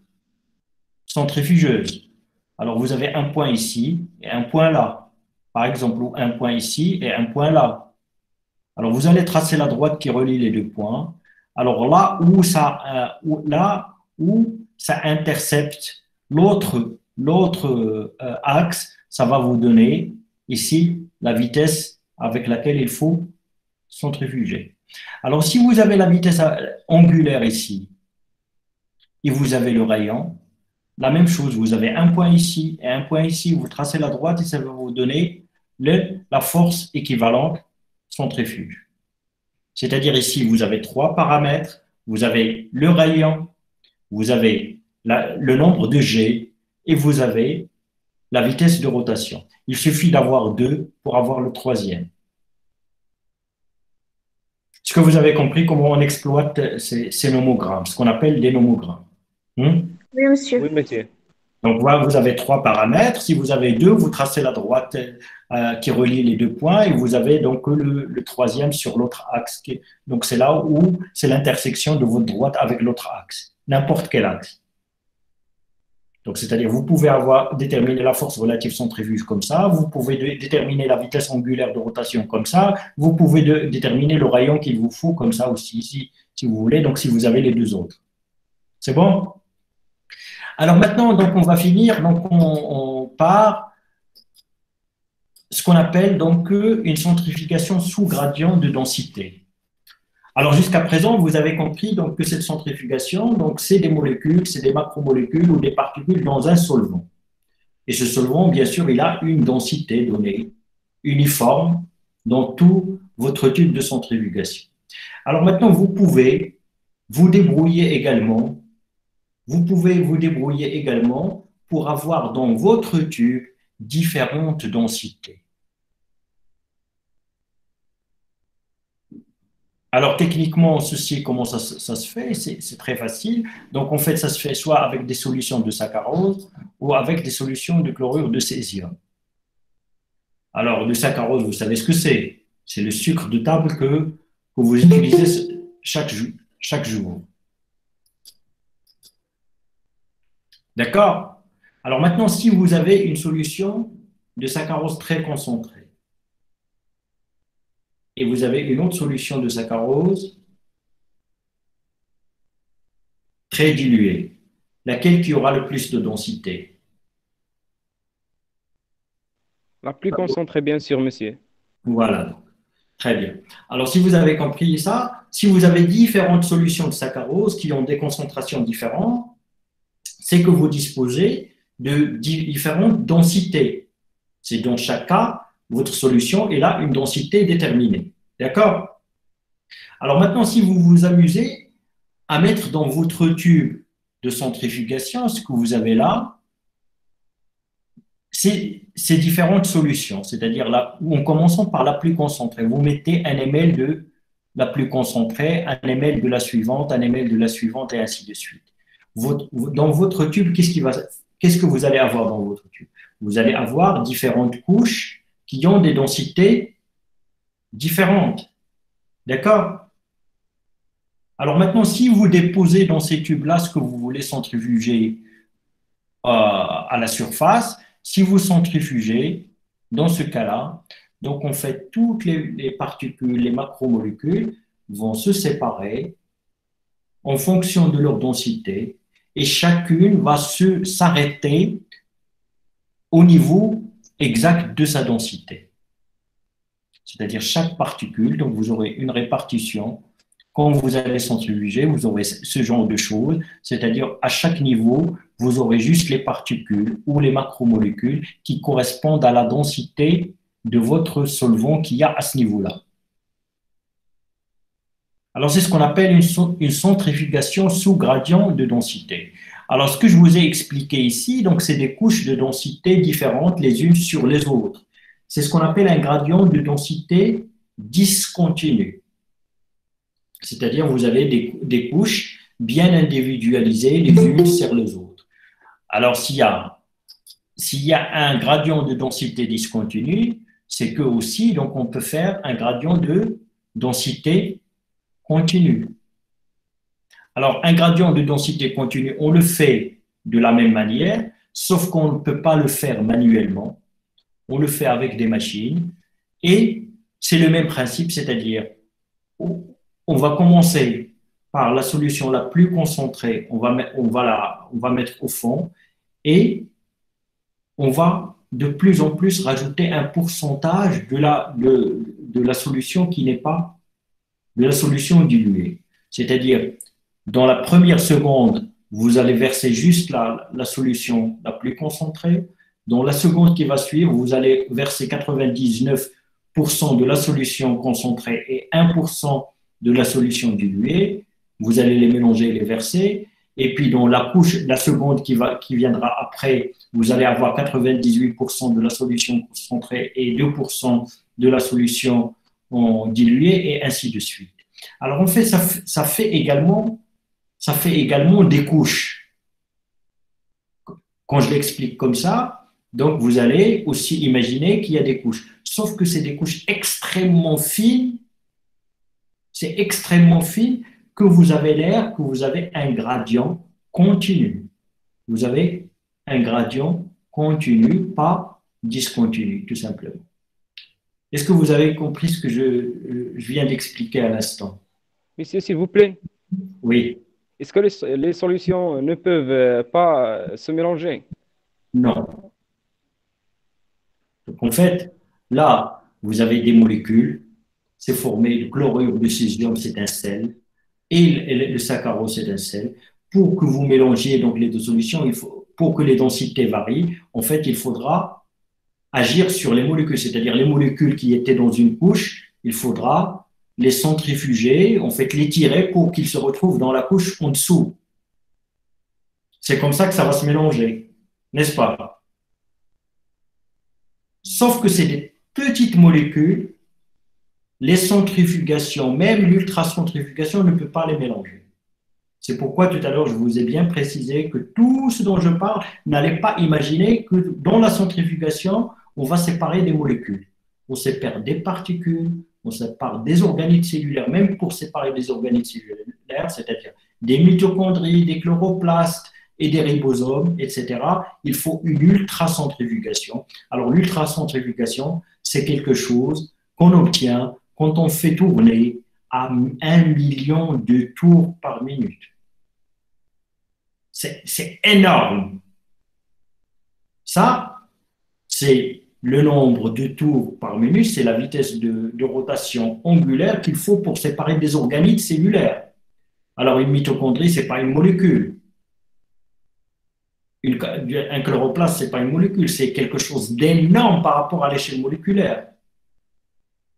centrifugeuse. Alors, vous avez un point ici et un point là. Par exemple, ou un point ici et un point là. Alors, vous allez tracer la droite qui relie les deux points. Alors, là où ça intercepte l'autre axe, ça va vous donner ici la vitesse avec laquelle il faut centrifuger. Alors, si vous avez la vitesse angulaire ici, et vous avez le rayon, la même chose, vous avez un point ici et un point ici, vous tracez la droite et ça va vous donner la force équivalente centrifuge. C'est-à-dire ici, vous avez 3 paramètres, vous avez le rayon, vous avez le nombre de G et vous avez la vitesse de rotation. Il suffit d'avoir 2 pour avoir le troisième. Est-ce que vous avez compris comment on exploite ces nomogrammes, ce qu'on appelle des nomogrammes? Oui, monsieur. Oui, monsieur. Donc, voilà, vous avez 3 paramètres. Si vous avez 2, vous tracez la droite qui relie les 2 points et vous avez donc le troisième sur l'autre axe. Donc, c'est là où c'est l'intersection de votre droite avec l'autre axe, n'importe quel axe. Donc, c'est-à-dire, vous pouvez déterminer la force relative centrifuge comme ça, vous pouvez déterminer la vitesse angulaire de rotation comme ça, vous pouvez déterminer le rayon qu'il vous faut comme ça aussi, si vous voulez, donc si vous avez les 2 autres. C'est bon? Alors maintenant, donc, on va finir, donc on part ce qu'on appelle donc une centrifugation sous gradient de densité. Alors jusqu'à présent, vous avez compris donc, que cette centrifugation, donc c'est des molécules, c'est des macromolécules ou des particules dans un solvant. Et ce solvant, bien sûr, il a une densité donnée, uniforme, dans tout votre tube de centrifugation. Alors maintenant, vous pouvez vous débrouiller également pour avoir dans votre tube différentes densités. Alors techniquement, comment ça se fait? C'est très facile. Donc en fait, ça se fait soit avec des solutions de saccharose ou avec des solutions de chlorure de césium. Alors le saccharose, vous savez ce que c'est? C'est le sucre de table que vous utilisez chaque jour. D'accord? Alors maintenant, si vous avez une solution de saccharose très concentrée et vous avez une autre solution de saccharose très diluée, laquelle qui aura le plus de densité? La plus concentrée, bien sûr, monsieur. Voilà, donc. Très bien. Alors, si vous avez compris ça, si vous avez différentes solutions de saccharose qui ont des concentrations différentes, c'est que vous disposez de différentes densités. C'est dans chaque cas, votre solution est là une densité déterminée. D'accord? Alors maintenant, si vous vous amusez à mettre dans votre tube de centrifugation, ce que vous avez là, c'est différentes solutions. C'est-à-dire, en commençant par la plus concentrée, vous mettez un ml de la plus concentrée, un ml de la suivante, un ml de la suivante, et ainsi de suite. Dans votre tube, qu'est-ce que vous allez avoir dans votre tube? Vous allez avoir différentes couches qui ont des densités différentes. D'accord? Alors maintenant, si vous déposez dans ces tubes-là ce que vous voulez centrifuger à la surface, si vous centrifugez, dans ce cas-là, donc en fait, toutes les particules, les macromolécules vont se séparer en fonction de leur densité et chacune va s'arrêter au niveau exact de sa densité. C'est-à-dire chaque particule, donc vous aurez une répartition. Quand vous allez centrifuger, vous aurez ce genre de choses, c'est-à-dire à chaque niveau, vous aurez juste les particules ou les macromolécules qui correspondent à la densité de votre solvant qu'il y a à ce niveau-là. Alors, c'est ce qu'on appelle une centrifugation sous gradient de densité. Alors, ce que je vous ai expliqué ici, donc c'est des couches de densité différentes les unes sur les autres. C'est ce qu'on appelle un gradient de densité discontinu. C'est-à-dire, vous avez des couches bien individualisées les unes sur les autres. Alors, s'il y a un gradient de densité discontinu, c'est que aussi, donc, on peut faire un gradient de densité continue. Alors, un gradient de densité continue, on le fait de la même manière, sauf qu'on ne peut pas le faire manuellement. On le fait avec des machines et c'est le même principe, c'est-à-dire on va commencer par la solution la plus concentrée, on va mettre au fond et on va de plus en plus rajouter un pourcentage de la solution qui n'est pas de la solution diluée. C'est-à-dire, dans la première seconde, vous allez verser juste la solution la plus concentrée. Dans la seconde qui va suivre, vous allez verser 99% de la solution concentrée et 1% de la solution diluée. Vous allez les mélanger et les verser. Et puis, dans la seconde qui viendra après, vous allez avoir 98% de la solution concentrée et 2% de la solution diluée, et ainsi de suite. Alors, en fait, ça fait également des couches. Quand je l'explique comme ça, donc vous allez aussi imaginer qu'il y a des couches. Sauf que c'est des couches extrêmement fines. C'est extrêmement fine que vous avez l'air, que vous avez un gradient continu. Vous avez un gradient continu, pas discontinu, tout simplement. Est-ce que vous avez compris ce que je viens d'expliquer à l'instant? Monsieur, s'il vous plaît. Oui. Est-ce que les solutions ne peuvent pas se mélanger? Non. Donc, en fait, là, vous avez des molécules, c'est formé, le chlorure de césium, c'est un sel, et le saccharose, c'est un sel. Pour que vous mélangiez donc les deux solutions, pour que les densités varient, en fait, il faudra agir sur les molécules, c'est-à-dire les molécules qui étaient dans une couche, il faudra les centrifuger, en fait, les tirer pour qu'ils se retrouvent dans la couche en dessous. C'est comme ça que ça va se mélanger, n'est-ce pas? Sauf que c'est des petites molécules, les centrifugations, même l'ultracentrifugation ne peut pas les mélanger. C'est pourquoi tout à l'heure, je vous ai bien précisé que tout ce dont je parle, n'allez pas imaginer que dans la centrifugation, on va séparer des molécules. On sépare des particules, on sépare des organites cellulaires, même pour séparer des organites cellulaires, c'est-à-dire des mitochondries, des chloroplastes et des ribosomes, etc. Il faut une ultracentrifugation. Alors l'ultracentrifugation, c'est quelque chose qu'on obtient quand on fait tourner à 1 million de tours par minute. C'est énorme. Ça, c'est le nombre de tours par minute, c'est la vitesse de rotation angulaire qu'il faut pour séparer des organites cellulaires. Alors, une mitochondrie, ce n'est pas une molécule. Un chloroplaste, ce n'est pas une molécule, c'est quelque chose d'énorme par rapport à l'échelle moléculaire.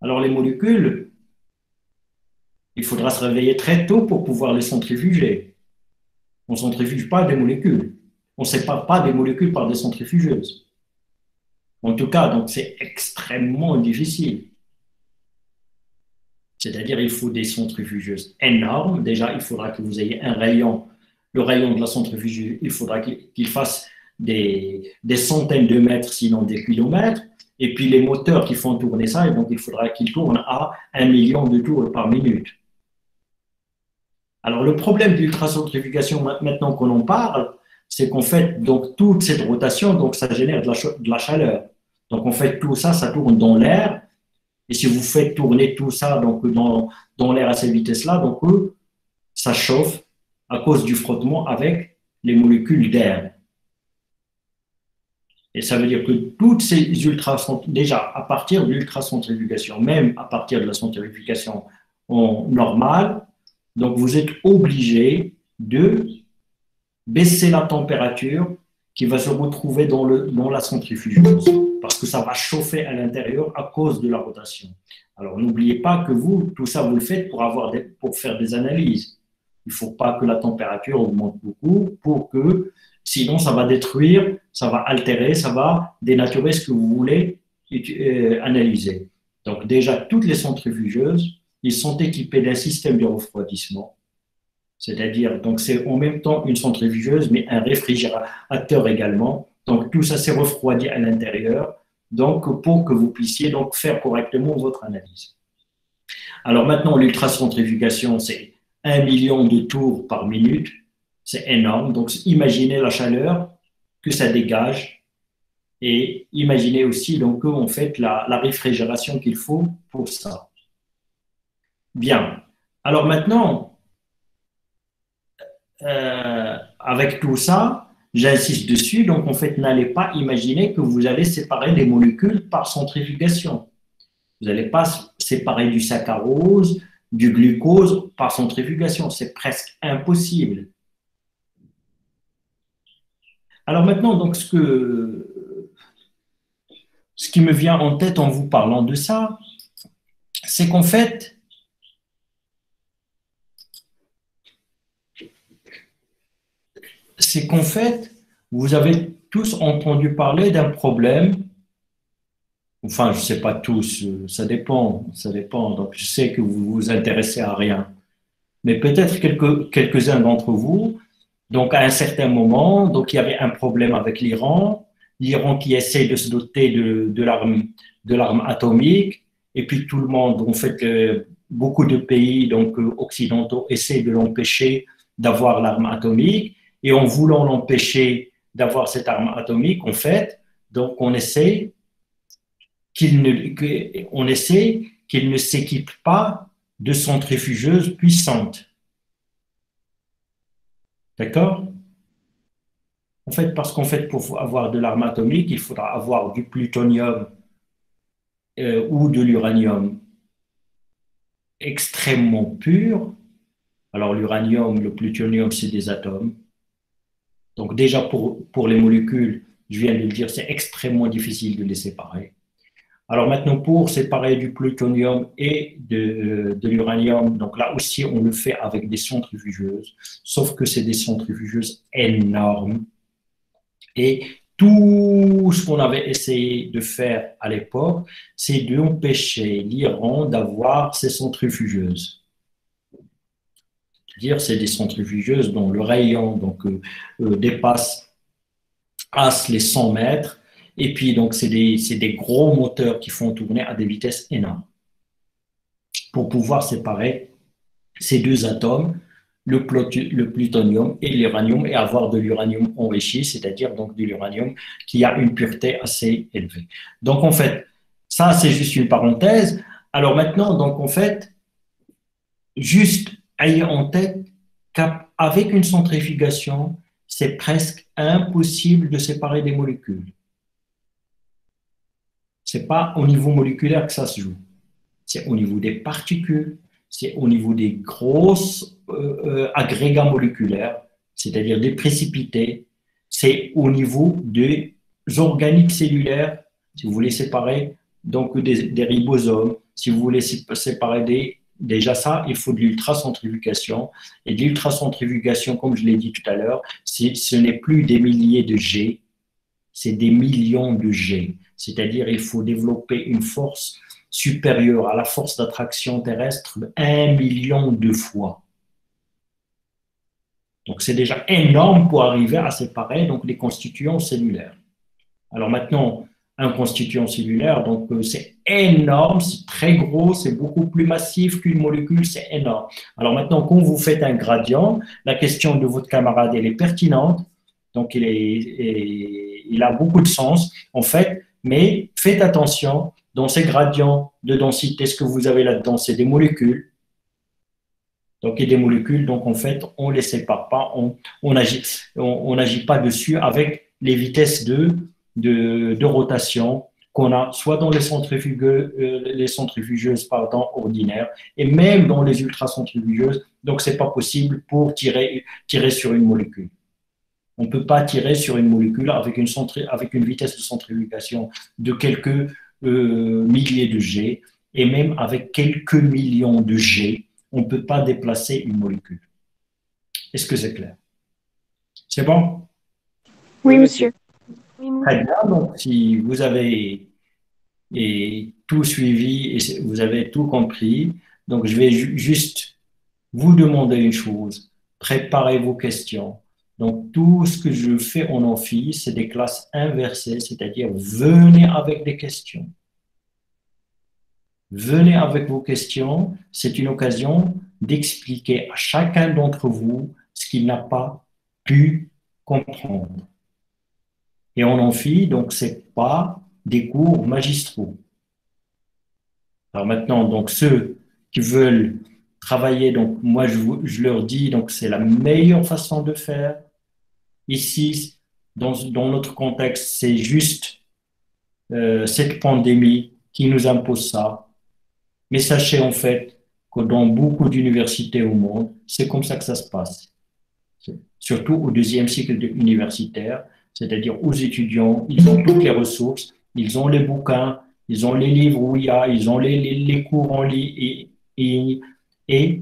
Alors, les molécules, il faudra se réveiller très tôt pour pouvoir les centrifuger. On ne centrifuge pas des molécules. On ne sépare pas des molécules par des centrifugeuses. En tout cas, donc c'est extrêmement difficile. C'est-à-dire, il faut des centrifugeuses énormes. Déjà, il faudra que vous ayez un rayon. Le rayon de la centrifugeuse, il faudra qu'il fasse des centaines de mètres, sinon des kilomètres. Et puis, les moteurs qui font tourner ça, et donc il faudra qu'ils tournent à 1 million de tours par minute. Alors, le problème d'ultracentrifugation, maintenant qu'on en parle, c'est qu'en fait, donc, toute cette rotation, donc, ça génère de la chaleur. Donc, en fait, tout ça, ça tourne dans l'air. Et si vous faites tourner tout ça donc, dans l'air à cette vitesse-là, donc, ça chauffe à cause du frottement avec les molécules d'air. Et ça veut dire que toutes ces déjà, à partir de l'ultracentrifugation, même à partir de la centrifugation normale, donc vous êtes obligé de baisser la température qui va se retrouver dans la centrifugeuse, parce que ça va chauffer à l'intérieur à cause de la rotation. Alors n'oubliez pas que tout ça vous le faites pour faire des analyses. Il ne faut pas que la température augmente beaucoup sinon ça va détruire, ça va altérer, ça va dénaturer ce que vous voulez analyser. Donc déjà, toutes les centrifugeuses, ils sont équipés d'un système de refroidissement. C'est-à-dire, donc c'est en même temps une centrifugeuse, mais un réfrigérateur également. Donc tout ça s'est refroidi à l'intérieur, donc pour que vous puissiez donc faire correctement votre analyse. Alors maintenant, l'ultracentrifugation, c'est 1 million de tours par minute. C'est énorme. Donc imaginez la chaleur que ça dégage et imaginez aussi donc en fait la réfrigération qu'il faut pour ça. Bien. Alors maintenant, avec tout ça, j'insiste dessus, donc en fait, n'allez pas imaginer que vous allez séparer les molécules par centrifugation. Vous n'allez pas séparer du saccharose, du glucose par centrifugation. C'est presque impossible. Alors maintenant, donc, ce qui me vient en tête en vous parlant de ça, c'est qu'en fait, vous avez tous entendu parler d'un problème. Enfin, je ne sais pas tous, ça dépend. Donc, je sais que vous vous intéressez à rien. Mais peut-être quelques-uns d'entre vous, donc à un certain moment, donc il y avait un problème avec l'Iran qui essaie de se doter de l'arme atomique, et puis tout le monde, en fait, beaucoup de pays donc occidentaux essaient de l'empêcher d'avoir l'arme atomique, et en voulant l'empêcher d'avoir cette arme atomique, en fait, donc on essaie qu'il ne s'équipe pas de centrifugeuses puissantes. D'accord? En fait, parce qu'en fait, pour avoir de l'arme atomique, il faudra avoir du plutonium ou de l'uranium extrêmement pur. Alors, l'uranium, le plutonium, c'est des atomes. Donc, déjà, pour les molécules, je viens de le dire, c'est extrêmement difficile de les séparer. Alors maintenant, pour séparer du plutonium et de l'uranium, donc là aussi, on le fait avec des centrifugeuses, sauf que c'est des centrifugeuses énormes. Et tout ce qu'on avait essayé de faire à l'époque, c'est d'empêcher l'Iran d'avoir ces centrifugeuses. C'est-à-dire, c'est des centrifugeuses dont le rayon dépasse les 100 mètres. Et puis, donc, c'est des gros moteurs qui font tourner à des vitesses énormes pour pouvoir séparer ces deux atomes, le plutonium et l'uranium, et avoir de l'uranium enrichi, c'est-à-dire donc de l'uranium qui a une pureté assez élevée. Donc, en fait, ça, c'est juste une parenthèse. Alors maintenant, donc, en fait, juste ayez en tête qu'avec une centrifugation, c'est presque impossible de séparer des molécules. Ce n'est pas au niveau moléculaire que ça se joue. C'est au niveau des particules, c'est au niveau des grosses agrégats moléculaires, c'est-à-dire des précipités, c'est au niveau des organiques cellulaires, si vous voulez séparer donc des ribosomes, si vous voulez séparer déjà ça, il faut de l'ultracentrifugation. Et de l'ultracentrifugation, comme je l'ai dit tout à l'heure, ce n'est plus des milliers de G, c'est des millions de G. C'est-à-dire il faut développer une force supérieure à la force d'attraction terrestre de 1 million de fois. Donc c'est déjà énorme pour arriver à séparer donc, les constituants cellulaires. Alors maintenant, un constituant cellulaire, donc c'est énorme, c'est très gros, c'est beaucoup plus massif qu'une molécule, c'est énorme. Alors maintenant, quand vous faites un gradient, la question de votre camarade, elle est pertinente, donc il a beaucoup de sens, en fait, mais faites attention, dans ces gradients de densité, ce que vous avez là-dedans, c'est des molécules. Donc, il y a des molécules, donc en fait, on ne les sépare pas, on n'agit pas dessus avec les vitesses de rotation qu'on a soit dans les centrifugeuses ordinaires et même dans les ultracentrifugeuses. Donc, ce n'est pas possible pour tirer sur une molécule. On ne peut pas tirer sur une molécule avec une vitesse de centrifugation de quelques milliers de G, et même avec quelques millions de G, on ne peut pas déplacer une molécule. Est-ce que c'est clair? C'est bon? Oui, monsieur. Très bien, donc si vous avez tout suivi et vous avez tout compris, donc je vais juste vous demander une chose, préparez vos questions. Donc tout ce que je fais en amphi, c'est des classes inversées, c'est-à-dire venez avec des questions. Venez avec vos questions, c'est une occasion d'expliquer à chacun d'entre vous ce qu'il n'a pas pu comprendre. Et en amphi, donc, ce n'est pas des cours magistraux. Alors maintenant, donc, ceux qui veulent travailler, donc, moi, je leur dis, donc, c'est la meilleure façon de faire. Ici, dans notre contexte, c'est juste cette pandémie qui nous impose ça. Mais sachez en fait que dans beaucoup d'universités au monde, c'est comme ça que ça se passe. Surtout au deuxième cycle universitaire, c'est-à-dire aux étudiants, ils ont toutes les ressources, ils ont les bouquins, ils ont les livres où ils ont les cours en ligne et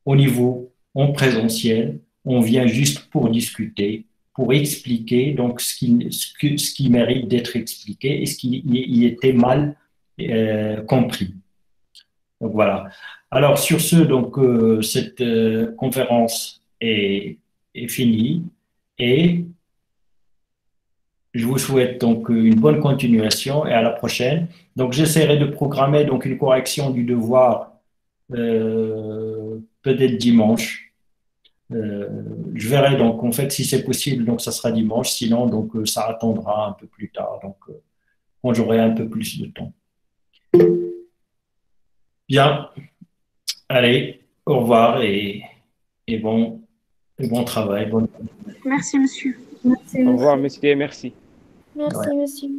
au niveau en présentiel, on vient juste pour discuter, pour expliquer donc ce qui mérite d'être expliqué et ce qui y était mal compris. Donc voilà. Alors sur ce, donc cette conférence est finie et je vous souhaite donc une bonne continuation et à la prochaine. Donc j'essaierai de programmer donc une correction du devoir peut-être dimanche. Je verrai donc en fait si c'est possible, donc ça sera dimanche, sinon donc ça attendra un peu plus tard, donc quand j'aurai un peu plus de temps. Bien, allez, au revoir et bon travail. Merci, monsieur. Merci, Au revoir, monsieur, merci. Merci, monsieur.